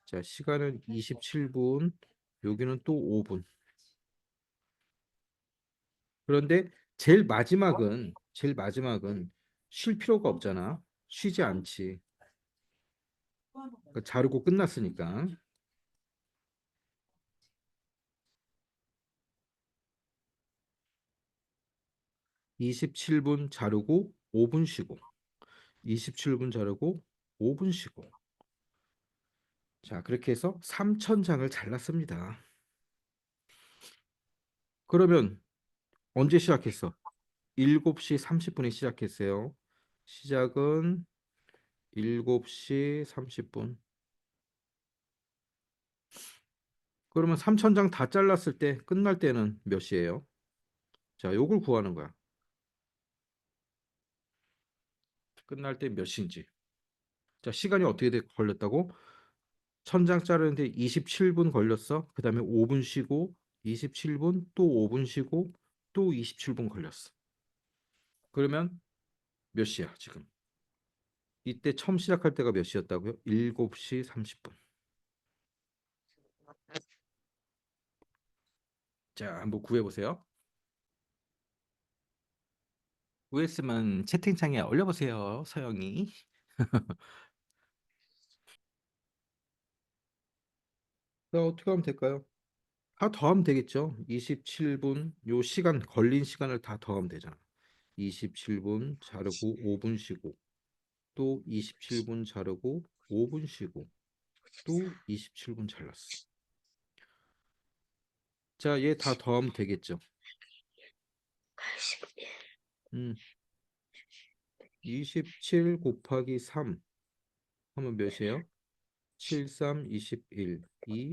자, 시간은 27분. 여기는 또 5분. 그런데 제일 마지막은 쉴 필요가 없잖아. 쉬지 않지. 그러니까 자르고 끝났으니까. 27분 자르고 5분 쉬고. 27분 자르고 5분 쉬고. 자, 그렇게 해서 3000장을 잘랐습니다. 그러면 언제 시작했어? 7시 30분에 시작했어요. 시작은 7시 30분. 그러면 3000장 다 잘랐을 때 끝날 때는 몇 시예요? 자, 요걸 구하는 거야. 끝날 때 몇 시인지. 자, 시간이 어떻게 걸렸다고? 1000장 자르는데 27분 걸렸어. 그 다음에 5분 쉬고 27분 또 5분 쉬고 또 27분 걸렸어. 그러면 몇 시야 지금? 이때 처음 시작할 때가 몇 시였다고요? 7시 30분. 자, 한번 구해보세요. 구했으면 채팅창에 올려보세요, 서영이. 자, 어떻게 하면 될까요? 다 더하면 되겠죠. 27분, 요 시간, 걸린 시간을 다 더하면 되잖아. 27분 자르고 5분 쉬고, 또 27분 자르고 5분 쉬고, 또 27분 잘랐어. 자, 얘 다 더하면 되겠죠. 嗯 27 곱하기 3 하면 몇이에요? 7, 3, 21, 2,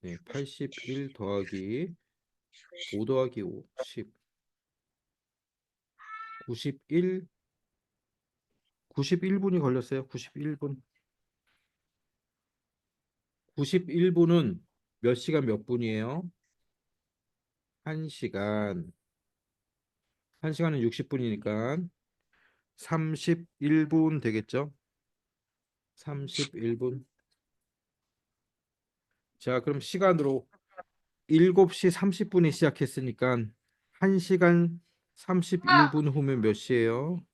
네, 81 더하기 5 더하기 5, 10, 91, 91분이 걸렸어요. 91분. 91분은 몇 시간 몇 분이에요? 1시간. 1시간은 60분이니까 31분 되겠죠? 31분. 자, 그럼 시간으로 7시 30분에 시작했으니까 1시간 31분 후면 몇 시예요?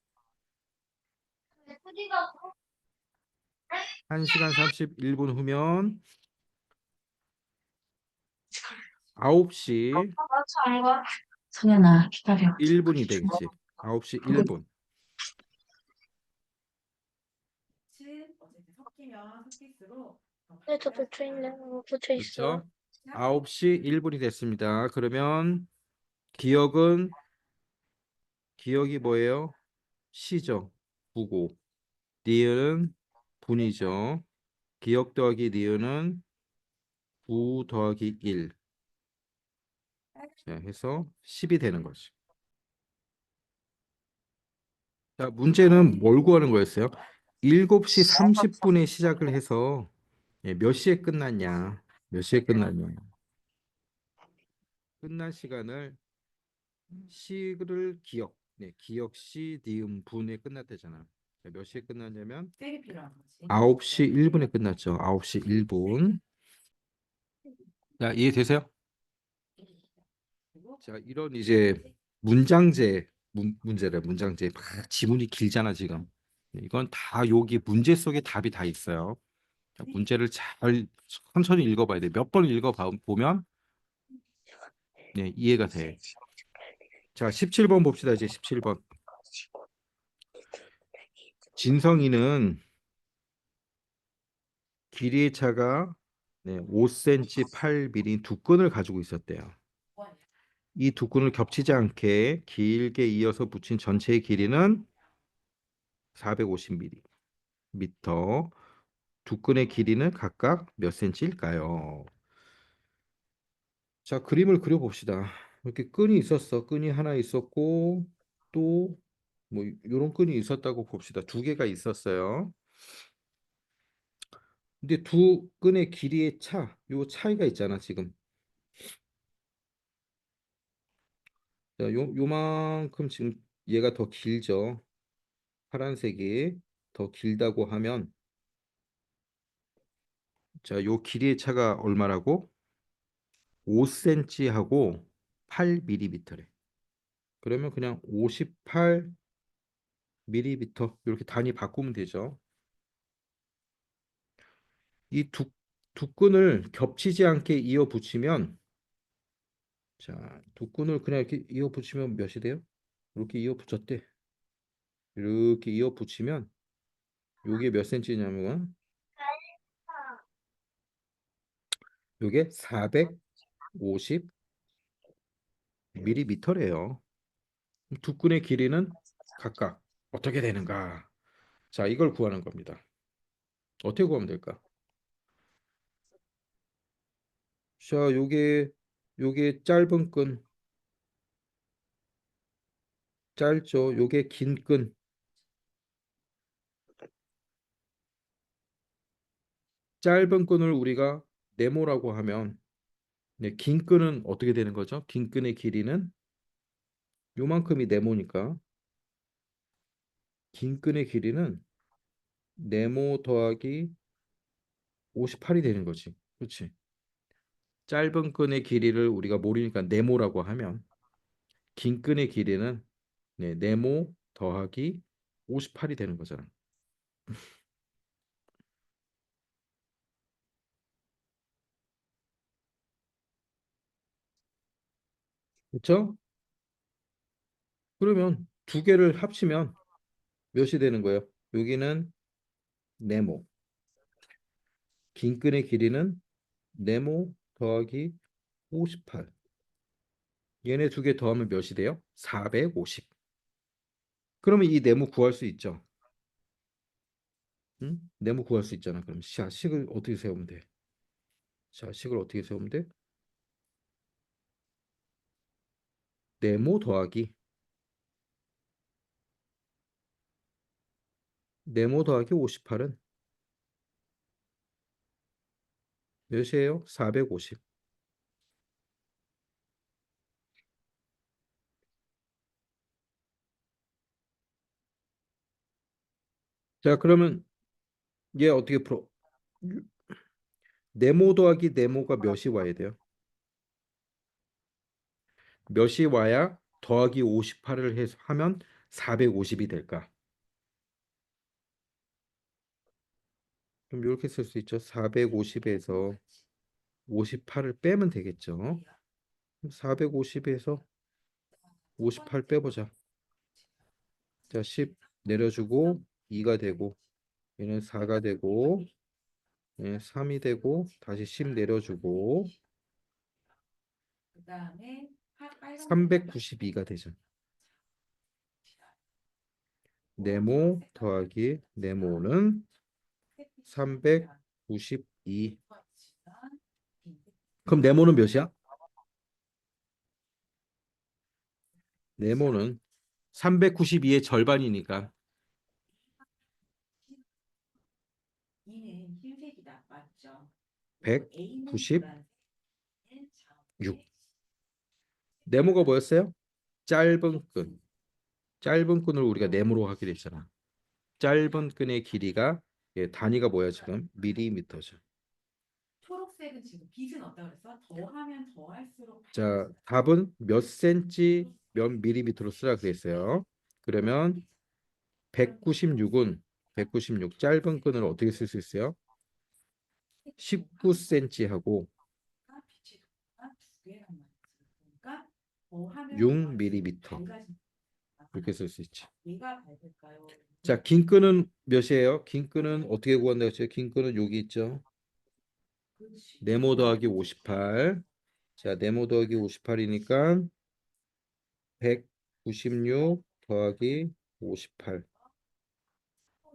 1시간 31분 후면 9시 성현아, 기다려. 1분이 되겠지. 9시 1분. 네, 저 붙여 있네. 붙여 있어. 그렇죠? 9시 1분이 됐습니다. 그러면 기억은 기억이 뭐예요? 시죠. 부고. 니은은 분이죠. 기억 더하기 니은은 부 더하기 1. 자, 해서 10이 되는 거죠. 자, 문제는 뭘 구하는 거였어요? 7시 30분에 시작을 해서 몇 시에 끝났냐? 몇 시에 끝났냐? 끝난 시간을 시를 기억, 기억 시 니은 분에 끝났대잖아. 자, 몇 시에 끝났냐면 세게 필요한 거지. 9시 1분에 끝났죠. 9시 1분. 자, 이해되세요? 자, 이런 이제 문장제 문제래. 문장제. 지문이 길잖아, 지금. 이건 다 여기 문제 속에 답이 다 있어요. 자, 문제를 잘 천천히 읽어봐야 돼. 몇 번 읽어보면 이해가 돼. 자, 17번 봅시다. 이제 17번. 진성이는 길이의 차가 5cm, 8mm 두 끈을 가지고 있었대요. 이 두 끈을 겹치지 않게 길게 이어서 붙인 전체의 길이는 450mm. 두 끈의 길이는 각각 몇 cm일까요? 자, 그림을 그려봅시다. 이렇게 끈이 있었어. 끈이 하나 있었고 또 뭐 이런 끈이 있었다고 봅시다. 두 개가 있었어요. 근데 두 끈의 길이의 요 차이가 있잖아, 지금. 자, 요만큼 지금 얘가 더 길죠. 파란색이 더 길다고 하면 자, 요 길이의 차가 얼마라고? 5cm하고 8mm래. 그러면 그냥 58mm 이렇게 단위 바꾸면 되죠. 이 두 끈을 겹치지 않게 이어 붙이면 자, 두 끈을 그냥 이렇게 이어 붙이면 몇이 돼요? 이렇게 이어 붙였대. 이렇게 이어 붙이면 요게 몇 cm냐면 요게 450mm래요. 두 끈의 길이는 각각 어떻게 되는가? 자, 이걸 구하는 겁니다. 어떻게 구하면 될까? 자, 요게 짧은 끈, 짧죠. 요게 긴 끈, 짧은 끈을 우리가 네모라고 하면 긴 끈은 어떻게 되는 거죠? 긴 끈의 길이는 요만큼이 네모니까 긴 끈의 길이는 네모 더하기 58이 되는 거지. 그렇지? 짧은 끈의 길이를 우리가 모르니까 네모라고 하면 긴 끈의 길이는 네모 더하기 58이 되는 거잖아. 그렇죠? 그러면 두 개를 합치면 몇이 되는 거예요? 여기는 네모, 긴 끈의 길이는 네모 더하기 58. 얘네 두 개 더하면 몇이 돼요? 450. 그러면 이 네모 구할 수 있죠? 응? 네모 구할 수 있잖아. 그럼 자, 식을 어떻게 세우면 돼? 자, 식을 어떻게 세우면 돼? 네모 더하기 58은 몇이에요? 450. 자, 그러면 얘 어떻게 풀어? 네모 더하기 네모가 몇이 와야 돼요? 몇이 와야 더하기 58을 해서 하면 450이 될까? 그럼 이렇게 쓸 수 있죠. 450에서 58을 빼면 되겠죠. 450에서 58 빼보자. 자, 10 내려주고 2가 되고 얘는 4가 되고 얘는 3이 되고 다시 10 내려주고 그다음에 392가 되죠. 네모 더하기 네모는 392. 그럼 네모는 몇이야? 네모는 392의 절반이니까 이는 흰색이다. 맞죠? 196. 네모가 뭐였어요? 짧은 끈. 짧은 끈을 우리가 네모로 하기로 했잖아. 짧은 끈의 길이가 단위가 뭐야 지금? 밀리미터죠. 초록색은 지금 빛은 어디다 그랬어? 더하면 더할수록 자, 답은 몇 센치 몇 밀리미터로 쓰라 그랬어요. 그러면 196은 196 짧은 끈을 어떻게 쓸 수 있어요? 19cm 하고 밝으니까 빛이 두 개란 말이지. 그러니까 더하면 6mm 밝아진다. 이렇게 쓸 수 있지. 얘가 밝을까요? 자, 긴 끈은 몇이에요? 긴 끈은 어떻게 구한다고 했어요? 긴 끈은 여기 있죠. 그렇지. 네모 더하기 58. 자, 네모 더하기 58이니까 196 더하기 58.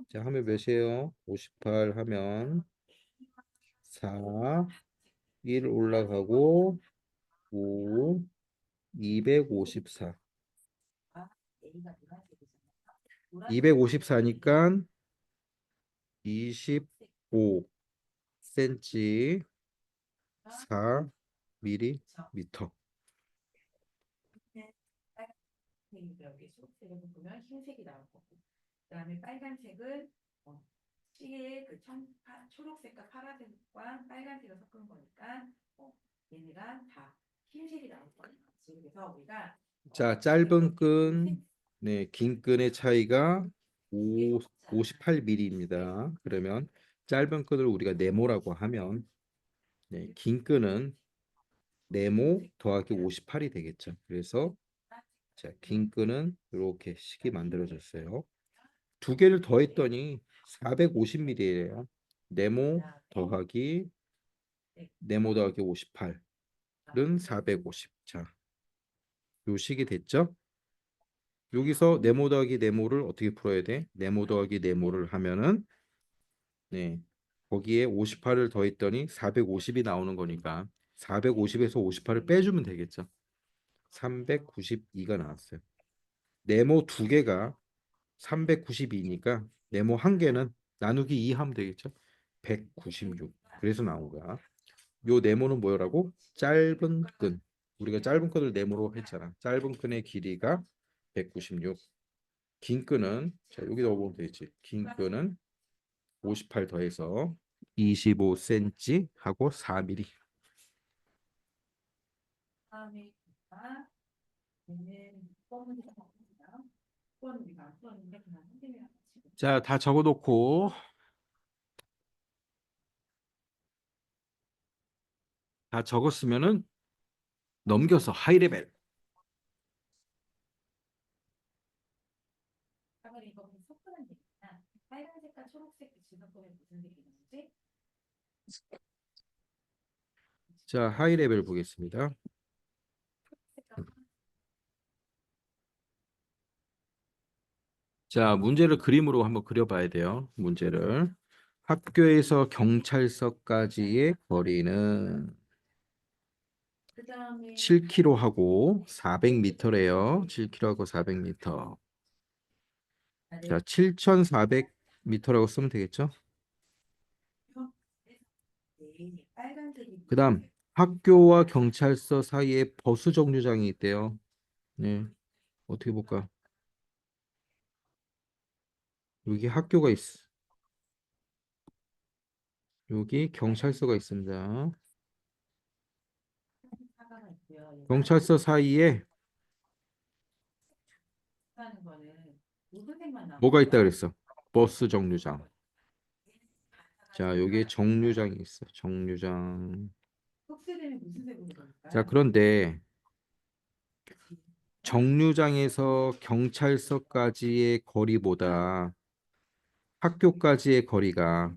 자, 하면 몇이에요? 58 하면 4, 1 올라가고 5, 254. A가 노란색이잖아. 254니까 25cm 4mm. 여기 초록색을 보면 흰색이 나올 거고, 그다음에 빨간색은 C의 초록색과 파란색과 빨간색을 섞은 거니까 얘네가 다 흰색이 나올 거예요. 그래서 우리가 자, 짧은 끈, 네, 긴 끈의 차이가 58mm입니다. 그러면 짧은 끈을 우리가 네모라고 하면 네, 긴 끈은 네모 더하기 58이 되겠죠. 그래서 자, 긴 끈은 이렇게 식이 만들어졌어요. 두 개를 더했더니 450mm예요. 네모 더하기 네모 더하기 58은 450. 자, 요 식이 됐죠? 여기서 네모 더하기 네모를 어떻게 풀어야 돼? 네모 더하기 네모를 하면은 네, 거기에 58을 더했더니 450이 나오는 거니까 450에서 58을 빼주면 되겠죠. 392가 나왔어요. 네모 두 개가 392니까 네모 한 개는 나누기 2 하면 되겠죠. 196. 그래서 나온 거야. 요 네모는 뭐라고? 짧은 끈. 우리가 짧은 끈을 네모로 했잖아. 짧은 끈의 길이가 196. 긴 끈은 자 여기 넣어보면 되지. 긴 끈은 58 더해서 25cm 하고 4mm. 다음에 얘는 검은색 나옵니다. 이건 우리가 안 풀었는데 그냥 선생님이랑 같이 자, 다 적어놓고 다 적었으면은 넘겨서 하이레벨. 하고 이거 섞으면 되겠다. 빨간색과 초록색 빛이 섞으면 무슨 색이 나오지? 자, 하이레벨 보겠습니다. 색깔 자, 문제를 그림으로 한번 그려봐야 돼요. 문제를. 학교에서 경찰서까지의 거리는 그다음에 7km하고 400m래요. 7km하고 400m. 자, 7,400m라고 쓰면 되겠죠? 빨간색이 그다음 학교와 경찰서 사이에 버스 정류장이 있대요. 네, 어떻게 볼까? 여기 학교가 있어. 여기 경찰서가 있습니다. 사과가 있고요. 얘가 경찰서 사이에 하는 거는 무슨 색만 나오는 뭐가 있다 거야? 그랬어? 버스 정류장. 자, 여기 정류장이 있어. 정류장. 흡수되면 무슨 색으로 보일까요? 자, 그런데 정류장에서 경찰서까지의 거리보다 학교까지의 거리가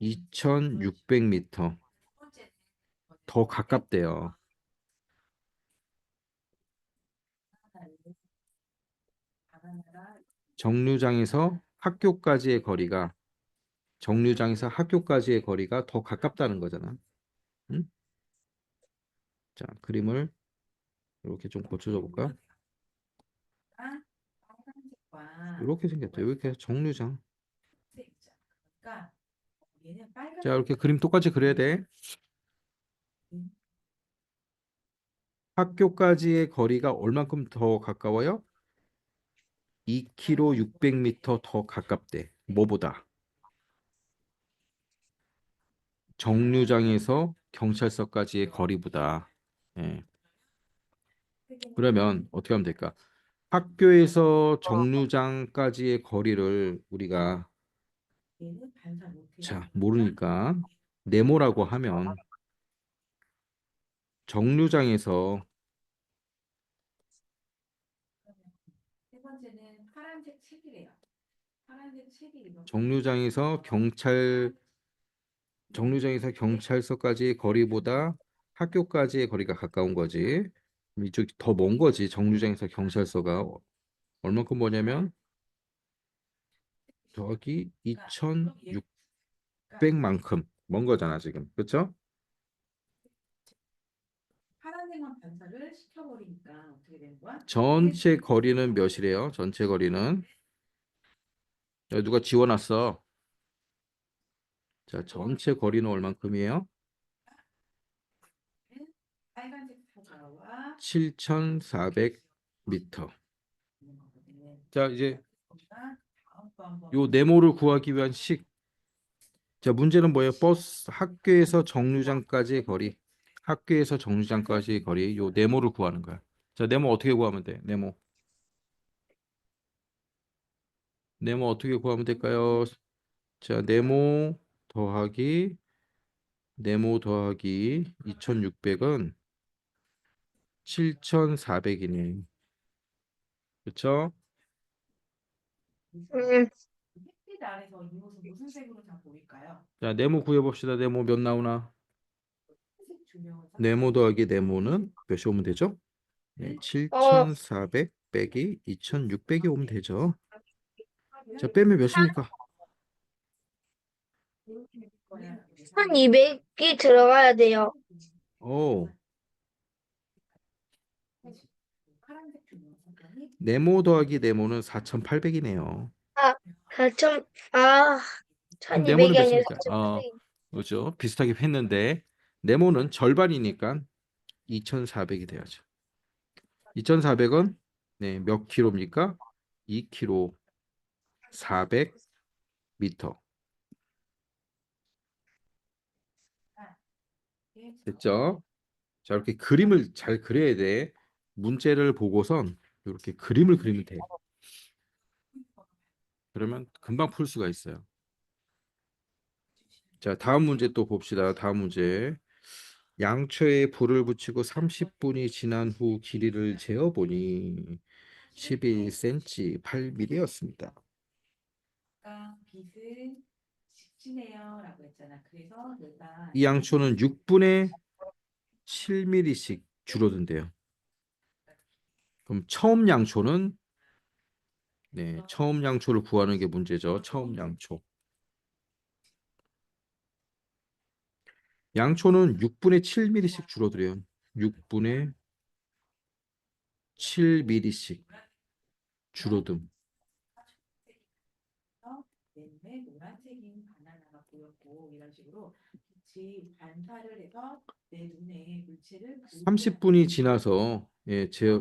2,600m 더 가깝대요. 정류장에서 학교까지의 거리가 정류장에서 학교까지의 거리가 더 가깝다는 거잖아. 응? 자, 그림을 이렇게 좀 고쳐줘 볼까? 빨간색과 이렇게 생겼죠. 이렇게 정류장. 색이죠. 그러니까 얘는 빨간 자, 이렇게 그림 똑같이 그려야 돼. 학교까지의 거리가 얼만큼 더 가까워요? 2km 600m 더 가깝대. 뭐보다? 정류장에서 경찰서까지의 거리보다. 예. 그러면 어떻게 하면 될까? 학교에서 정류장까지의 거리를 우리가 얘는 반사 못해요. 자, 모르니까 네모라고 하면 정류장에서 세 번째는 파란색 책이래요. 파란색 책이 이렇게 정류장에서 경찰서까지의 거리보다 학교까지의 거리가 가까운 거지. 이쪽 더 먼 거지. 정류장에서 경찰서가 얼마큼 뭐냐면 더하기 2,600만큼 먼 거잖아, 지금. 그렇죠? 파란색만 반사를 시켜버리니까 어떻게 되는 거야? 전체 거리는 몇이래요? 전체 거리는 여기 누가 지워놨어. 자, 전체 거리는 얼만큼이에요? 빨간색 사과와 7,400m. 있는 거거든요. 자, 이제 우리가 다음 거 한번 요 네모를 구하기 위한 식. 자, 문제는 뭐예요? 학교에서 정류장까지의 거리. 학교에서 정류장까지의 거리. 요 네모를 구하는 거야. 자, 네모 어떻게 구하면 돼? 네모. 네모 어떻게 구하면 될까요? 자, 네모 더하기 2,600은 7,400이네. 그렇죠? 음, 햇빛 아래서 이 옷은 무슨 색으로 다 보일까요? 자, 네모 구해봅시다. 네모 몇 나오나? 흰색 조명을 네모 더하기 네모는 몇이 오면 되죠? 네, 어, 7,400 빼기 2,600이 오면 되죠. 자, 빼면 몇입니까? 1,200이 들어가야 돼요. 오, 파란색 조명 색깔이 네모 더하기 네모는 4,800이네요. 아, 4천, 아, 그럼 네모는 1,200이 아니라 몇입니까? 4,800. 그렇죠. 비슷하게 했는데 네모는 절반이니까 2,400이 돼야죠. 2,400은 네, 몇 킬로입니까? 2km 400m. 됐죠? 자, 이렇게 그림을 잘 그려야 돼. 문제를 보고선 이렇게 그림을 그리면 돼. 그러면 금방 풀 수가 있어요. 자, 다음 문제 또 봅시다. 다음 문제. 양초에 불을 붙이고 30분이 지난 후 길이를 재어보니 11cm 8mm였습니다. 아까 빛은 직진해요라고 했잖아. 그래서 내가 이 양초는 6분에 7mm씩 줄어든대요. 그럼 처음 양초를 구하는 게 문제죠. 처음 양초. 양초는 6분에 7mm씩 줄어들어요. 6분에 7mm씩 줄어듦. 내눈에 노란색인 바나나가 보였고 이런 식으로 빛이 반사를 해서 내 눈에 물체를 30분이 지나서 재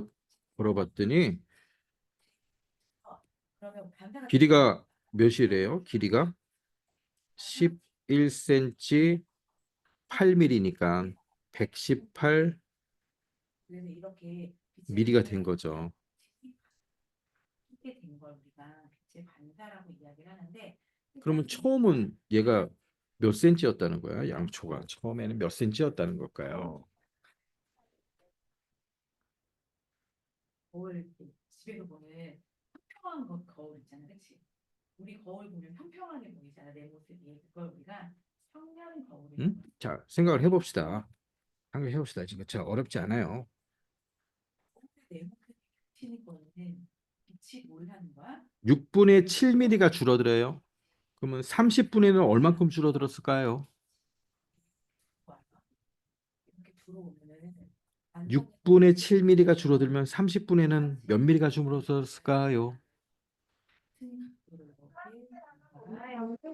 걸어봤더니 그러면 반사가 길이가 몇이래요? 길이가 11cm 8mm니까 118mm가 그래서 이렇게 빛의 된 거죠. 쉽게 된 걸 우리가 빛의 반사라고 이야기를 하는데 그러면 처음은 얘가 몇 센치였다는 거야? 양초가 처음에는 몇 센치였다는 걸까요? 거울 이렇게 집에서 보는 평평한 거울 있잖아, 그렇지? 우리 거울 보면 평평하게 보이잖아, 내 모습이. 그걸 우리가 성냥 거울이라고 응? 자, 생각을 해봅시다. 지금 자, 어렵지 않아요. 내 모습이 비치는 거는 빛이 뭘 하는 거야? 6분의 7mm가 줄어들어요. 그러면 30분에는 얼만큼 줄어들었을까요? 거야. 이렇게 들어오면은 안쪽에 6분의 7mm가 줄어들면 30분에는 몇 mm가 줄어들었을까요? 같은 각도를 이렇게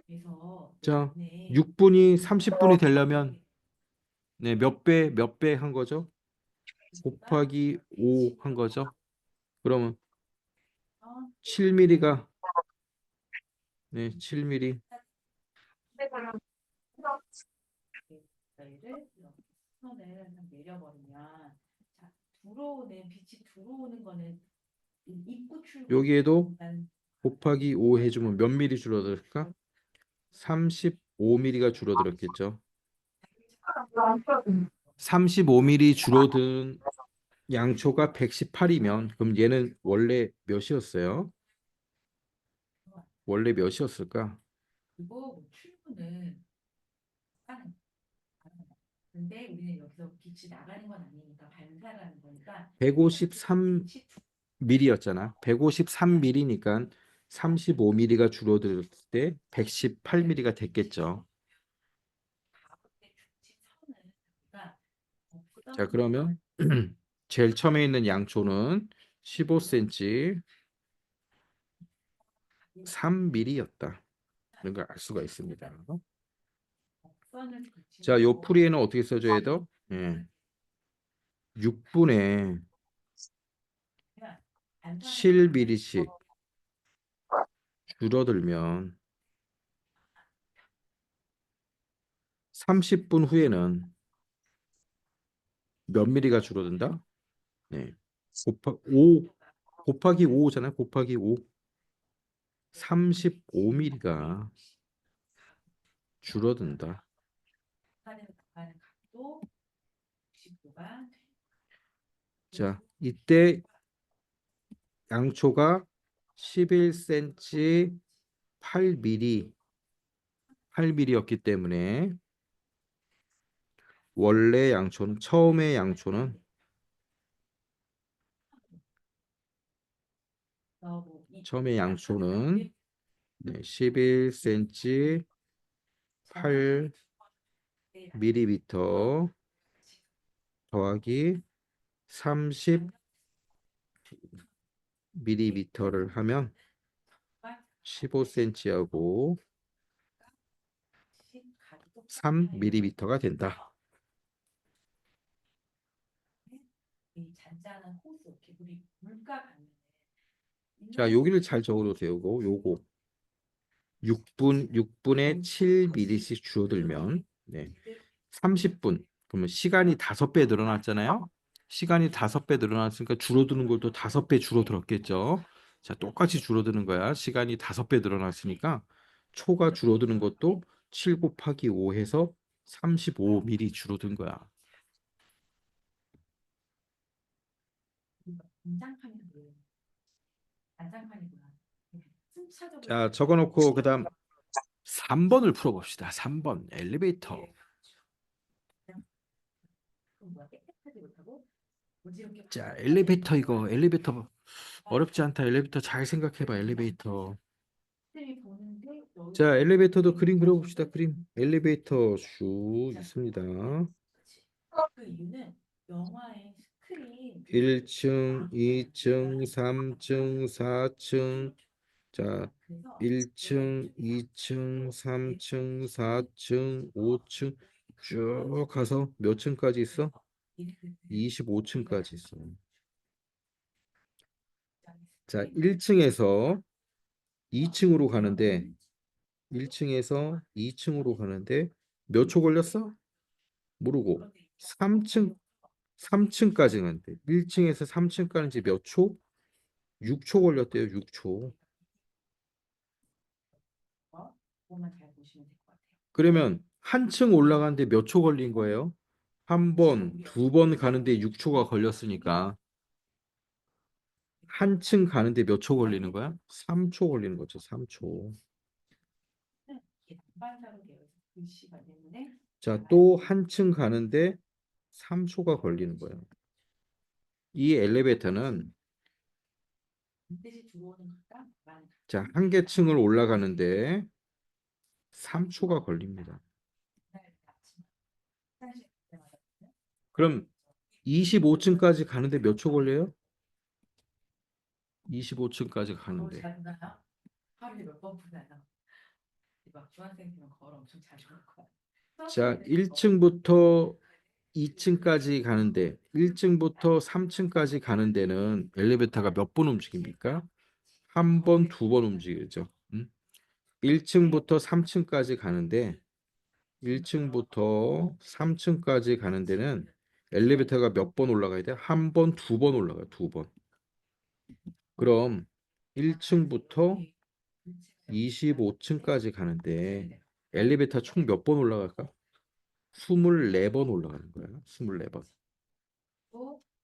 그래서 내 자, 눈에 6분이 30분이 되려면 네, 몇 배 한 거죠? 곱하기 5 한 거죠. 그러면 7mm가 네, 7mm. 얘를 이렇게 선을 한 내려버리면 자 들어오는 빛이 들어오는 거는 이 입구 출구 여기에도 난 곱하기 5 해주면 몇 mm 줄어들까? 35mm가 줄어들었겠죠. 35mm 줄어든 양초가 118이면 그럼 얘는 원래 몇이었어요? 원래 몇이었을까? 그리고 뭐 출구는 하는 근데 우리는 여기서 빛이 나가는 건 아니니까 반사라는 거니까 153mm였잖아. 153mm니까 35mm가 줄어들 때 118mm가 됐겠죠. 자, 그러면 제일 처음에 있는 양초는 15cm 3mm였다. 이런 걸 알 수가 있습니다. 자, 요 풀이에는 어떻게 써줘야 돼? 예. 6분의 7mm씩 줄어들면 30분 후에는 몇 mm가 줄어든다? 네. 5 곱하기 5잖아요. 곱하기 5. 35mm가 줄어든다. 자, 이때 양초가 11cm 8mm 8mm였기 때문에 원래 양초는 처음에 양초는 네, 11cm 8mm 더하기 30mm를 하면 15cm하고 3mm가 된다. 이 잔잔한 호수 이렇게 우리 물가 가면 자, 여기를 잘 적어놓으세요. 요거 6분의 7mm씩 줄어들면 네. 30분. 그러면 시간이 5배 늘어났잖아요. 시간이 5배 늘어났으니까 줄어드는 것도 5배 줄어들었겠죠. 자, 똑같이 줄어드는 거야. 시간이 5배 늘어났으니까 초가 줄어드는 것도 7 곱하기 5 해서 35mm 줄어든 거야. 난장판이구나. 자, 적어놓고 그다음 3번을 풀어봅시다. 3번 엘리베이터. 자, 엘리베이터 어렵지 않다. 엘리베이터 잘 생각해봐. 엘리베이터. 자, 엘리베이터도 그림 그려봅시다. 그림. 엘리베이터 쭉 있습니다. 그 이유는 영화의 스크린 1층, 2층, 3층, 4층. 자, 1층, 2층, 3층, 4층, 5층 쭉 가서 몇 층까지 있어? 25층까지 있어. 자, 1층에서 2층으로 가는데 1층에서 2층으로 가는데 몇 초 걸렸어? 모르고 3층까지 가는데 1층에서 3층까지 몇 초? 6초 걸렸대요. 6초. 그것만 잘 보시면 될 것 같아요. 그러면 한 층 올라가는데 몇 초 걸린 거예요? 한 번, 두 번 가는데 6초가 걸렸으니까 한 층 가는데 몇 초 걸리는 거야? 3초 걸리는 거죠. 3초. 이게 단반사로 되어 있어서 글씨가 때문에 자, 또 한 층 가는데 3초가 걸리는 거예요. 이 엘리베이터는 반드시 들어오는 것과 만 자, 한 개 층을 올라가는데 3초가 걸립니다. 그럼 25층까지 가는데 몇 초 걸려요? 25층까지 가는데. 자나요? 하루에 몇 번 보나요? 막 중학생이면 거울 엄청 자주 볼 거야. 자, 1층부터 2층까지 가는데 1층부터 3층까지 가는 데는 엘리베이터가 몇 번 움직입니까? 한 번, 두 번 움직이죠. 1층부터 3층까지 가는데 1층부터 3층까지 가는 데는 엘리베이터가 몇 번 올라가야 돼? 한 번, 두 번 올라가요. 두 번. 그럼 1층부터 25층까지 가는데 엘리베이터 총 몇 번 올라갈까? 24번 올라가는 거야. 24번.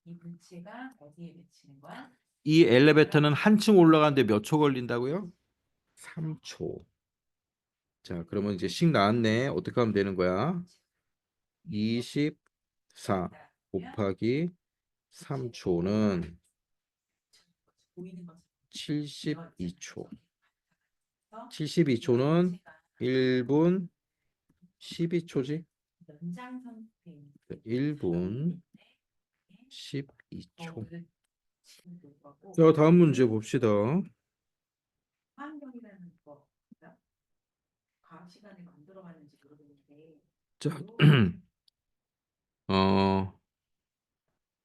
이 물체가 어디에 비치는 거야? 이 엘리베이터는 한 층 올라가는데 몇 초 걸린다고요? 3초. 자, 그러면 이제 식 나왔네. 어떻게 하면 되는 거야? 24 곱하기 3초는 보이는 것처럼 72초. 72초는 1분 12초지? 연장선상에 1분 12초. 거울을 치는 거고 자, 다음 문제 봅시다. 화환경이라는 거 과학 시간에 만들어봤는지 모르겠는데 자, 어,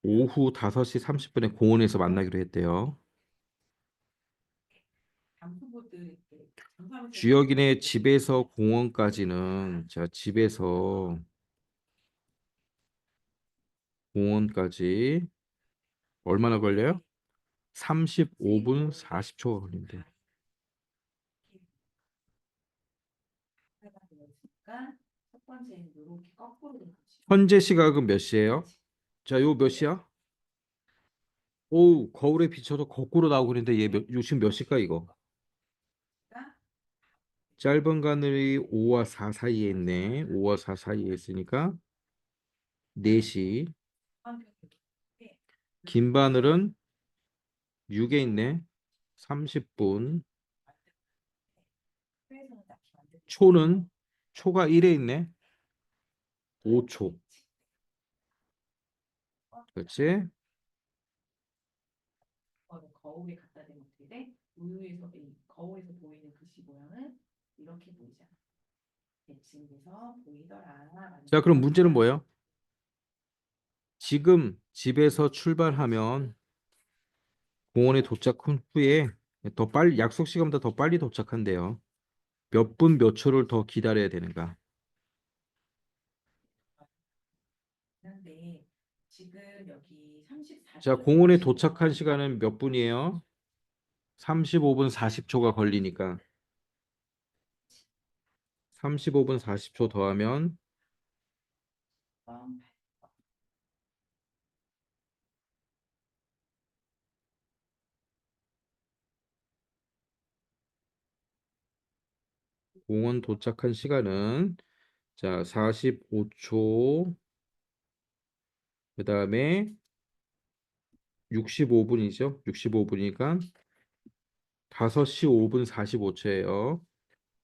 오후 5시 30분에 공원에서 만나기로 했대요. 장소보드 주혁이네 집에서 공원까지는 자, 집에서 공원까지 얼마나 걸려요? 35분 40초가 걸린대. 첫 번째는 이렇게 거꾸로 된 거지. 현재 시각은 몇 시예요? 자, 요 몇 시야? 오, 거울에 비춰서 거꾸로 나오고 있는데 요즘 몇 시까 이거? 짧은 바늘이 5와 4 사이에 있네. 5와 4 사이에 있으니까 4시. 긴 바늘은 6에 있네. 30분. 초가 1에 있네. 5초. 그렇지? 거울에 갖다 대면 어떻게 돼? 우유에서 이 거울에서 보이는 글씨 모양은 이렇게 보이잖아. 대칭돼서 보이더라. 자, 그럼 문제는 뭐예요? 지금 집에서 출발하면 공원에 도착한 후에 더 빨리 약속 시간보다 더 빨리 도착한대요. 몇 분 몇 초를 더 기다려야 되는가? 근데 지금 여기 34. 자, 공원에 도착한 시간은 몇 분이에요? 35분 40초가 걸리니까 35분 40초 더하면 공원 도착한 시간은 자, 45초 그다음에 65분이죠. 65분이니까 5시 5분 45초예요.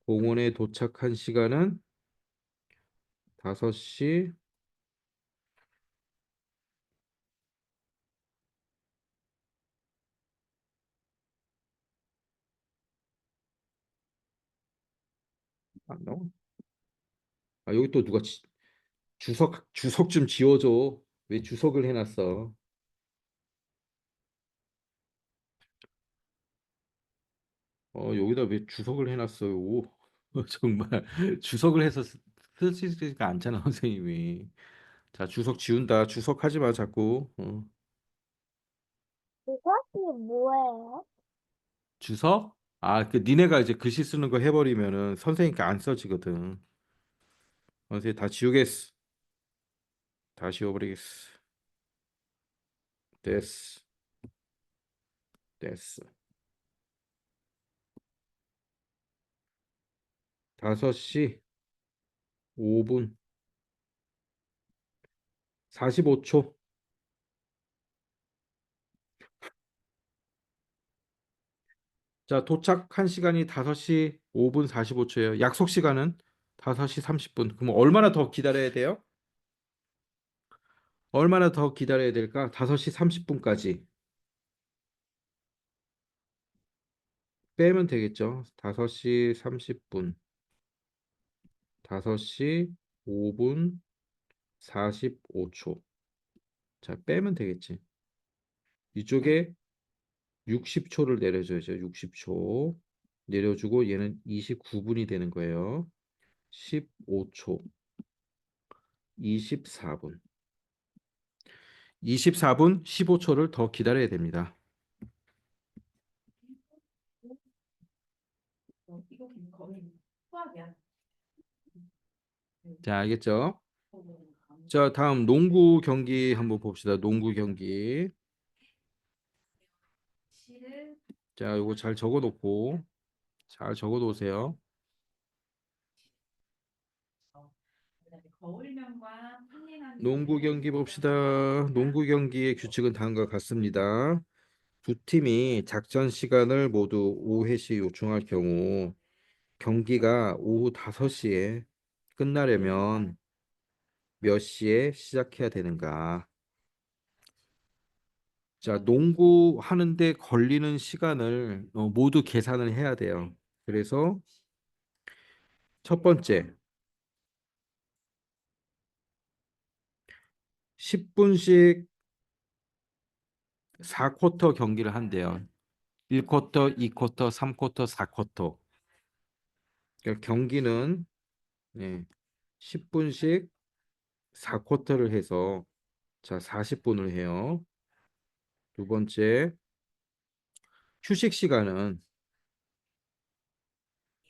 공원에 도착한 시간은 5시 안 나와? 아, 여기 또 누가 주석 좀 지워줘. 왜 주석을 해놨어? 여기다 왜 주석을 해놨어요? 정말 주석을 해서 쓰지가 않잖아, 선생님이. 자, 주석 지운다. 주석 하지 마, 자꾸. 이것이 뭐예요? 주석? 아, 그 니네가 이제 글씨 쓰는 거 해버리면은 선생님께 안 써지거든. 선생님 다 지우겠어. 다 지워버리겠어. 됐어. 됐어. 5시 5분 45초. 자, 도착한 시간이 5시 5분 45초예요. 약속 시간은 5시 30분. 그럼 얼마나 더 기다려야 돼요? 얼마나 더 기다려야 될까? 5시 30분까지 빼면 되겠죠. 5시 30분, 5시 5분 45초. 자, 빼면 되겠지. 이쪽에 60초를 내려줘야죠. 60초. 내려주고 얘는 29분이 되는 거예요. 15초, 24분. 24분 15초를 더 기다려야 됩니다. 이거 거의 수학이야. 자, 알겠죠? 자, 다음 농구 경기 한번 봅시다. 농구 경기. 시를 자, 요거 잘 적어 놓고 잘 적어 놓으세요. 그다음에 거울명과 평행한 농구 경기 봅시다. 농구 경기의 규칙은 다음과 같습니다. 두 팀이 작전 시간을 모두 5회씩 요청할 경우 경기가 오후 5시에 끝나려면 몇 시에 시작해야 되는가? 자, 농구 하는데 걸리는 시간을 모두 계산을 해야 돼요. 그래서 첫 번째 10분씩 4쿼터 경기를 한대요. 1쿼터, 2쿼터, 3쿼터, 4쿼터. 그러니까 경기는 네, 10분씩 4쿼터를 해서 자, 40분을 해요. 두 번째 휴식 시간은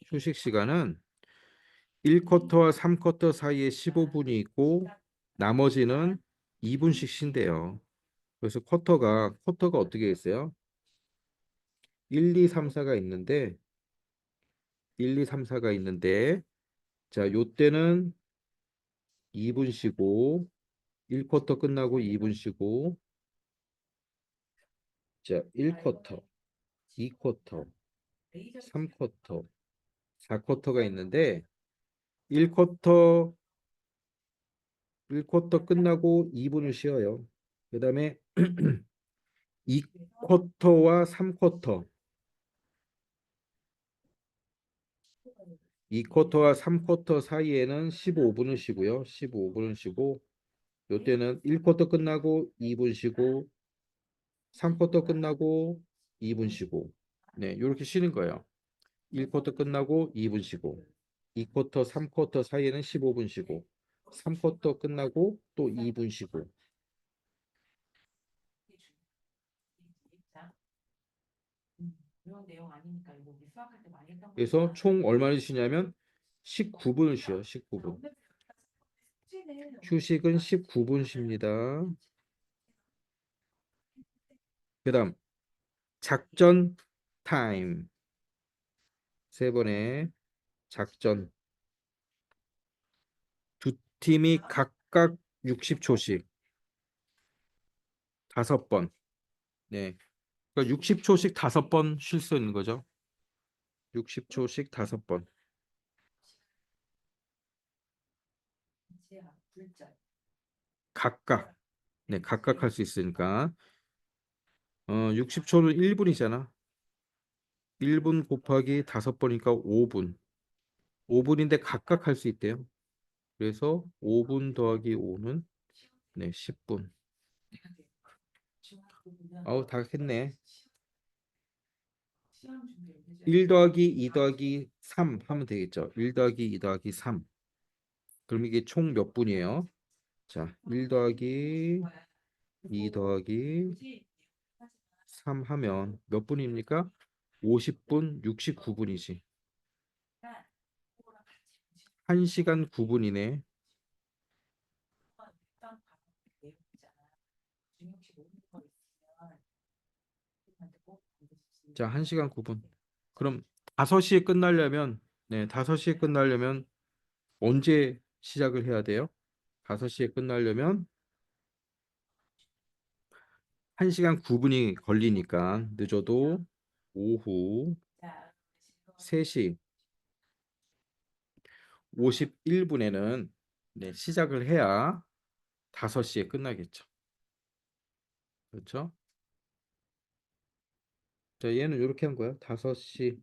휴식 시간은 1쿼터와 3쿼터 사이에 15분이 있고 나머지는 2분씩 쉰대요. 그래서 쿼터가 어떻게 있어요? 1, 2, 3, 4가 있는데 1, 2, 3, 4가 있는데 자, 요때는 2분 쉬고 1쿼터 끝나고 2분 쉬고 자, 1쿼터, 2쿼터, 3쿼터, 4쿼터가 있는데 1쿼터 1쿼터 끝나고 2분을 쉬어요. 그다음에 2쿼터와 3쿼터 2쿼터와 3쿼터 사이에는 15분을 쉬고요. 15분을 쉬고 요때는 1쿼터 끝나고 2분 쉬고 3쿼터 끝나고 2분 쉬고 네, 이렇게 쉬는 거예요. 1쿼터 끝나고 2분 쉬고 2쿼터, 3쿼터 사이에는 15분 쉬고 3쿼터 끝나고 또 2분 쉬고 이런 내용 아니니까 이거 우리 수학할 때 많이 했던 그래서 거니까. 총 얼마를 쉬냐면 19분을 쉬어요. 19분. 휴식은 19분 쉽니다. 그다음 작전 타임. 세 번의 작전. 두 팀이 각각 60초씩 5번. 네. 그러니까 60초씩 5번 쉴 수 있는 거죠. 60초씩 5번. 각각. 네, 각각 할 수 있으니까. 60초는 1분이잖아. 1분 곱하기 5번이니까 5분. 5분인데 각각 할 수 있대요. 그래서 5분 더하기 5는 네, 10분. 아우, 다 했네. 1 더하기 2 더하기 3 하면 되겠죠. 1 더하기 2 더하기 3. 그럼 이게 총 몇 분이에요? 자, 1 더하기 2 더하기 3 하면 몇 분입니까? 50분, 69분이지. 그러니까 그거랑 같이 보시면 1시간 9분이네. 일단 과거 내용 있잖아. 중요시 모르는 거 있으면 선생님한테 꼭 반드시 자, 질문을 1시간 9분. 해주세요. 그럼 5시에 끝나려면, 네, 5시에 끝나려면 언제 시작을 해야 돼요? 5시에 끝나려면 1시간 9분이 걸리니까 늦어도 오후 자, 즐거운 3시 51분에는 네, 시작을 해야 5시에 끝나겠죠. 그렇죠? 자, 얘는 이렇게 한 거야. 5시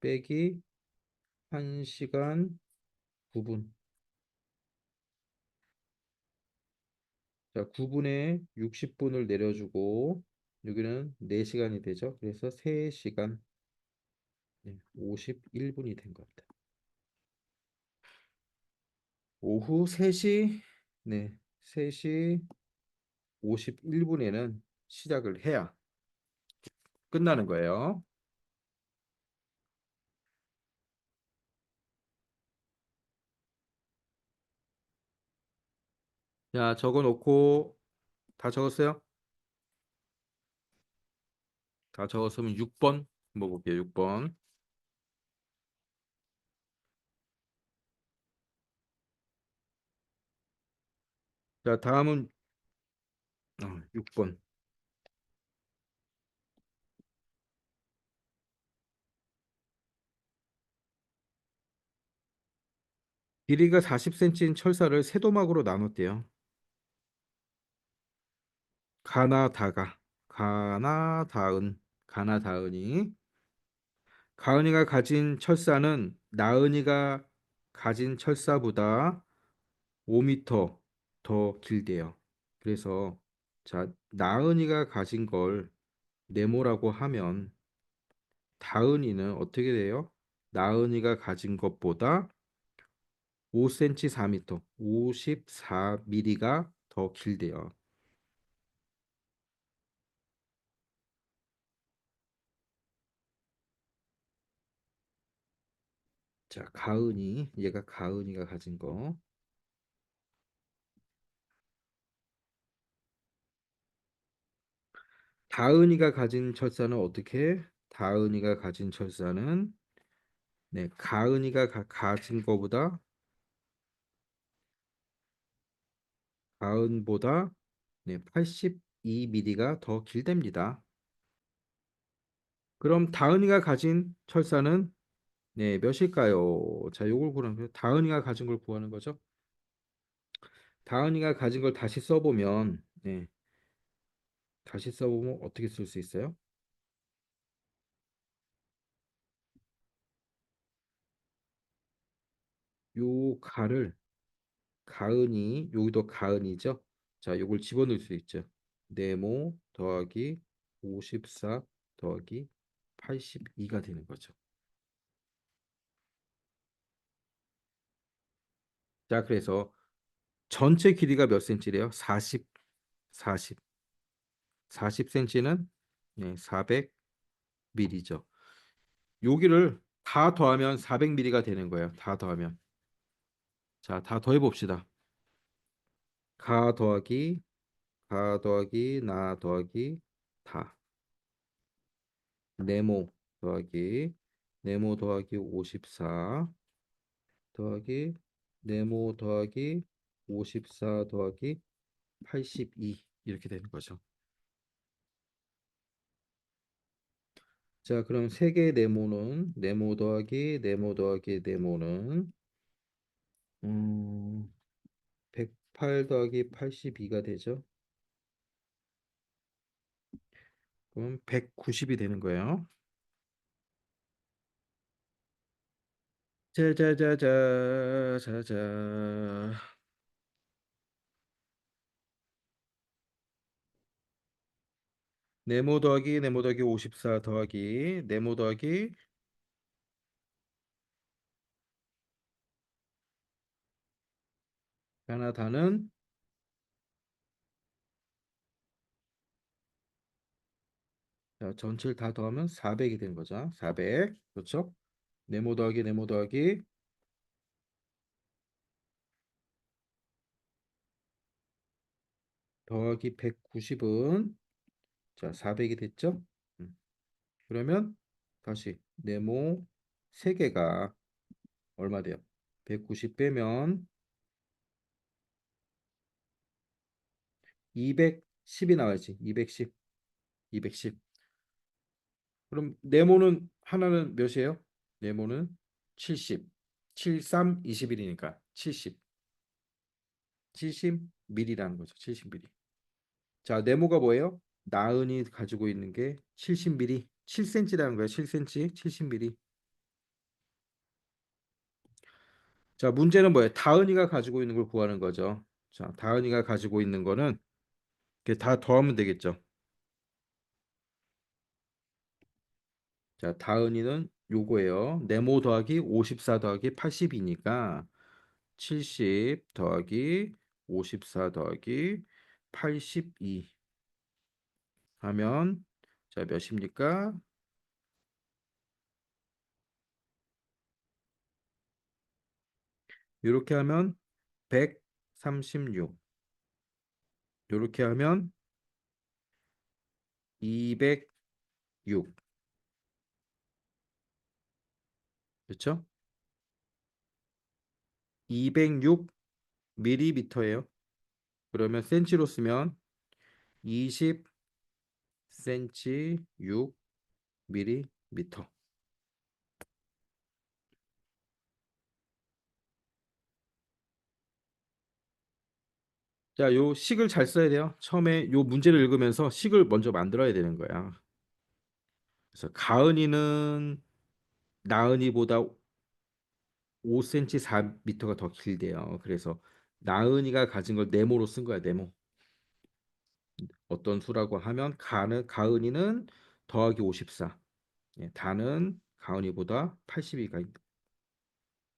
빼기 1시간 9분. 자, 9분에 60분을 내려주고 여기는 4시간이 되죠. 그래서 3시간 51분이 된 겁니다. 오후 3시 네, 3시 51분에는 시작을 해야 끝나는 거예요. 자, 적어 놓고 다 적었어요? 다 적었으면 6번 한번 볼게요. 6번. 자, 다음은 6번. 길이가 40cm인 철사를 세 도막으로 나눴대요. 가나다은이 가은이가 가진 철사는 나은이가 가진 철사보다 5m 더 길대요. 그래서 자, 나은이가 가진 걸 네모라고 하면 다은이는 어떻게 돼요? 나은이가 가진 것보다 5cm 4m, 54mm가 더 길대요. 자, 가은이, 얘가 가은이가 가진 거. 다은이가 가진 철사는 어떻게? 다은이가 가진 철사는 네, 가은이가 가진 거보다 가은보다 네, 82mm가 더 길답니다. 그럼 다은이가 가진 철사는 네, 몇일까요? 자, 요걸 구하는 거예요. 다은이가 가진 걸 구하는 거죠. 다은이가 가진 걸 다시 써보면 네, 다시 써보면 어떻게 쓸 수 있어요? 요 가를 가은이 여기도 가은이죠. 자, 요걸 집어넣을 수 있죠. 네모 더하기 54 더하기 82가 되는 거죠. 자, 그래서 전체 길이가 몇 cm래요? 40, 40. 40cm는 네, 400mm죠. 여기를 다 더하면 400mm가 되는 거예요. 다 더하면. 자, 다 더해 봅시다. 가 더하기 가 더하기 나 더하기 다. 네모 더하기 네모 더하기 54 더하기 네모 더하기 54 더하기 82 이렇게 되는 거죠. 자, 그럼 세 개의 네모는 네모 더하기 네모 더하기 네모는 108 더하기 82가 되죠. 그럼 190이 되는 거예요. 자자자자 자자 네모 더하기 네모 더하기 54 더하기 네모 더하기 가나다는 자, 전체를 다 더하면 400이 되는 거죠. 400. 그렇죠? 네모 더하기 네모 더하기 더하기 190은 자, 400이 됐죠? 음. 그러면 다시 네모 3개가 얼마 돼요? 190 빼면 210이 나와야지. 210. 210. 그럼 네모는 하나는 몇이에요? 네모는 70. 73, 21이니까 70. 70mm라는 거죠. 70mm. 자, 네모가 뭐예요? 나은이 가지고 있는 게 70mm. 7cm라는 거예요. 7cm. 70mm. 자, 문제는 뭐예요? 다은이가 가지고 있는 걸 구하는 거죠. 자, 다은이가 가지고 있는 거는 이렇게 다 더하면 되겠죠. 자, 다은이는 요거예요. 네모 더하기 54 더하기 80이니까 70 더하기 54 더하기 82 하면 자, 몇입니까? 이렇게 하면 136. 이렇게 하면 206. 그렇죠? 206 밀리미터예요. 그러면 센치로 쓰면 20 센치 6 밀리미터. 자, 요 식을 잘 써야 돼요. 처음에 요 문제를 읽으면서 식을 먼저 만들어야 되는 거야. 그래서 가은이는 나은이보다 5cm 4m가 더 길대요. 그래서 나은이가 가진 걸 네모로 쓴 거야, 네모. 어떤 수라고 하면 가은이는 더하기 54. 예, 다는 가은이보다 82가 있다.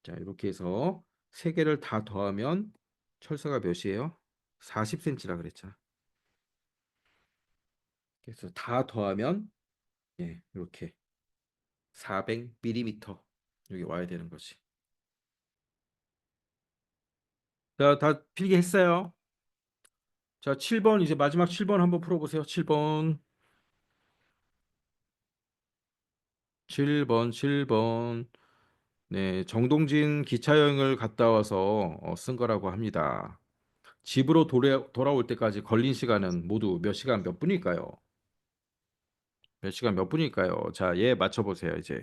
자, 이렇게 해서 세 개를 다 더하면 철사가 몇이에요? 40cm라 그랬잖아. 그래서 다 더하면 예, 이렇게 400mm 여기 와야 되는 거지. 자, 다 필기했어요. 자, 7번 이제 마지막 7번 한번 풀어보세요. 7번. 7번. 네, 정동진 기차 여행을 갔다 와서 쓴 거라고 합니다. 집으로 돌아올 때까지 걸린 시간은 모두 몇 시간 몇 분일까요? 몇 시간 몇 분일까요? 자, 얘 맞춰보세요, 이제.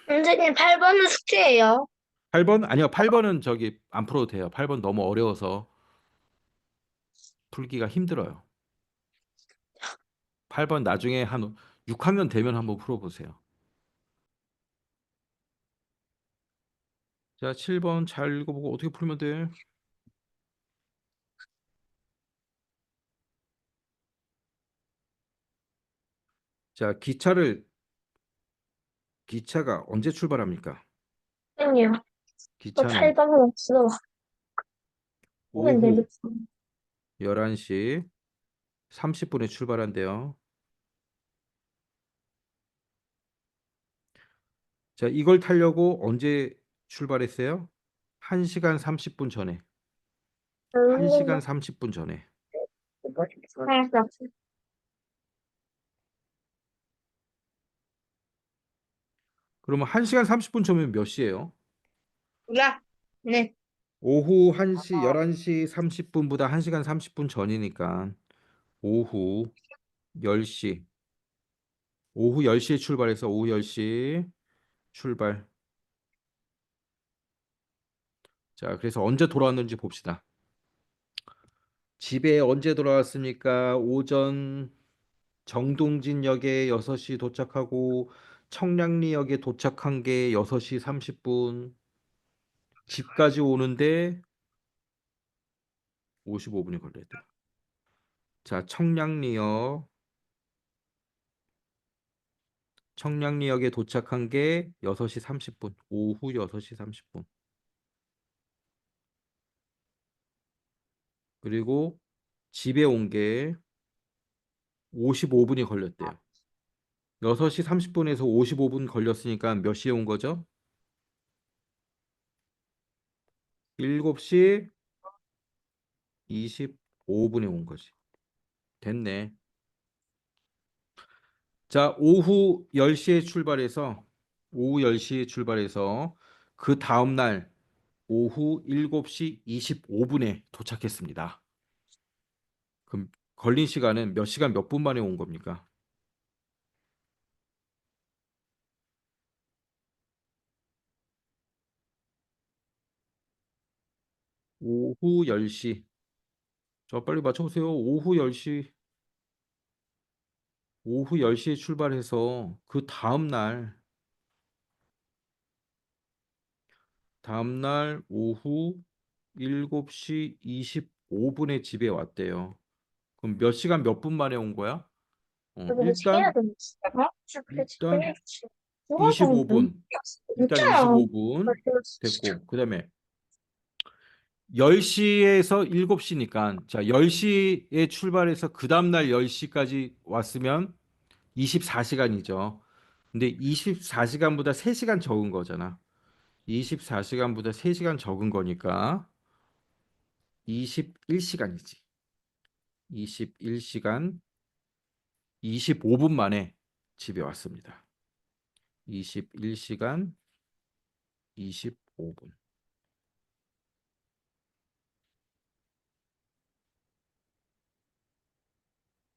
선생님, 8번은 숙제예요. 8번? 아니요, 8번은 저기 안 풀어도 돼요. 8번 너무 어려워서 풀기가 힘들어요. 8번 나중에 한 6학년 되면 한번 풀어보세요. 자, 7번 잘 읽어보고 어떻게 풀면 돼? 자, 기차가 언제 출발합니까? 선생님, 또 기차는 8번은 없어. 그러면 오후 되겠지. 11시 30분에 출발한대요. 자, 이걸 타려고 언제 출발했어요? 1시간 30분 전에. 1시간 30분 전에. 알았어. 그러면 1시간 30분 전이면 몇 시예요? 몰라. 네. 오후 1시, 11시 30분보다 1시간 30분 전이니까 오후 10시. 오후 10시에 출발해서 오후 10시 출발. 자, 그래서 언제 돌아왔는지 봅시다. 집에 언제 돌아왔습니까? 오전 정동진역에 6시 도착하고 청량리역에 도착한 게 6시 30분. 집까지 오는데 55분이 걸렸대요. 자, 청량리역에 도착한 게 6시 30분. 오후 6시 30분. 그리고 집에 온 게 55분이 걸렸대요. 6시 30분에서 55분 걸렸으니까 몇 시에 온 거죠? 7시 25분에 온 거지. 됐네. 자, 오후 10시에 출발해서 그 다음 날 오후 7시 25분에 도착했습니다. 그럼 걸린 시간은 몇 시간 몇 분 만에 온 겁니까? 오후 10시. 저 빨리 맞춰보세요. 오후 10시에 출발해서 그 다음 날 오후 7시 25분에 집에 왔대요. 그럼 몇 시간 몇 분 만에 온 거야? 여기 뭐 책이라 일단 되 일단 누가 정도 25분. 일단 진짜야. 25분 됐고 그다음에 10시에서 7시니까 자, 10시에 출발해서 그 다음 날 10시까지 왔으면 24시간이죠. 근데 24시간보다 3시간 적은 거잖아. 24시간보다 3시간 적은 거니까 21시간이지. 21시간 25분 만에 집에 왔습니다. 21시간 25분.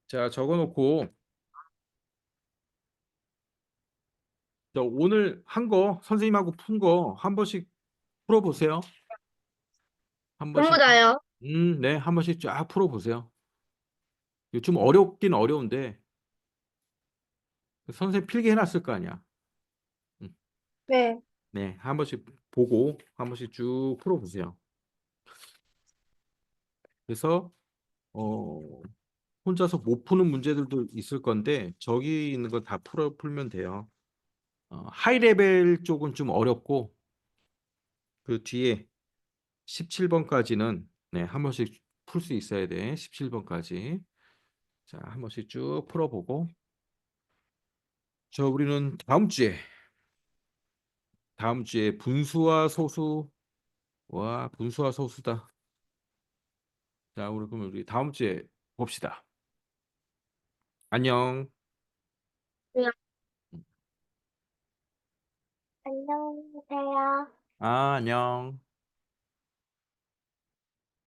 자, 적어놓고 자, 오늘 한 거 선생님하고 푼 거 한 번씩 풀어보세요. 한 전부 번씩 다요. 네, 한 번씩 쫙 풀어보세요. 이거 좀 어렵긴 어려운데 선생님 필기 해놨을 거 아니야. 음, 네. 네, 한 번씩 보고 한 번씩 쭉 풀어보세요. 그래서 어, 혼자서 못 푸는 문제들도 있을 건데 저기 있는 거 다 풀면 돼요. 하이 레벨 쪽은 좀 어렵고 그 뒤에 17번까지는 네, 한 번씩 풀 수 있어야 돼. 17번까지. 자, 한 번씩 쭉 풀어보고 우리는 다음 주에 분수와 소수 와 분수와 소수다. 자, 우리 다음 주에 봅시다. 안녕. 네. 안녕히 계세요. 안녕.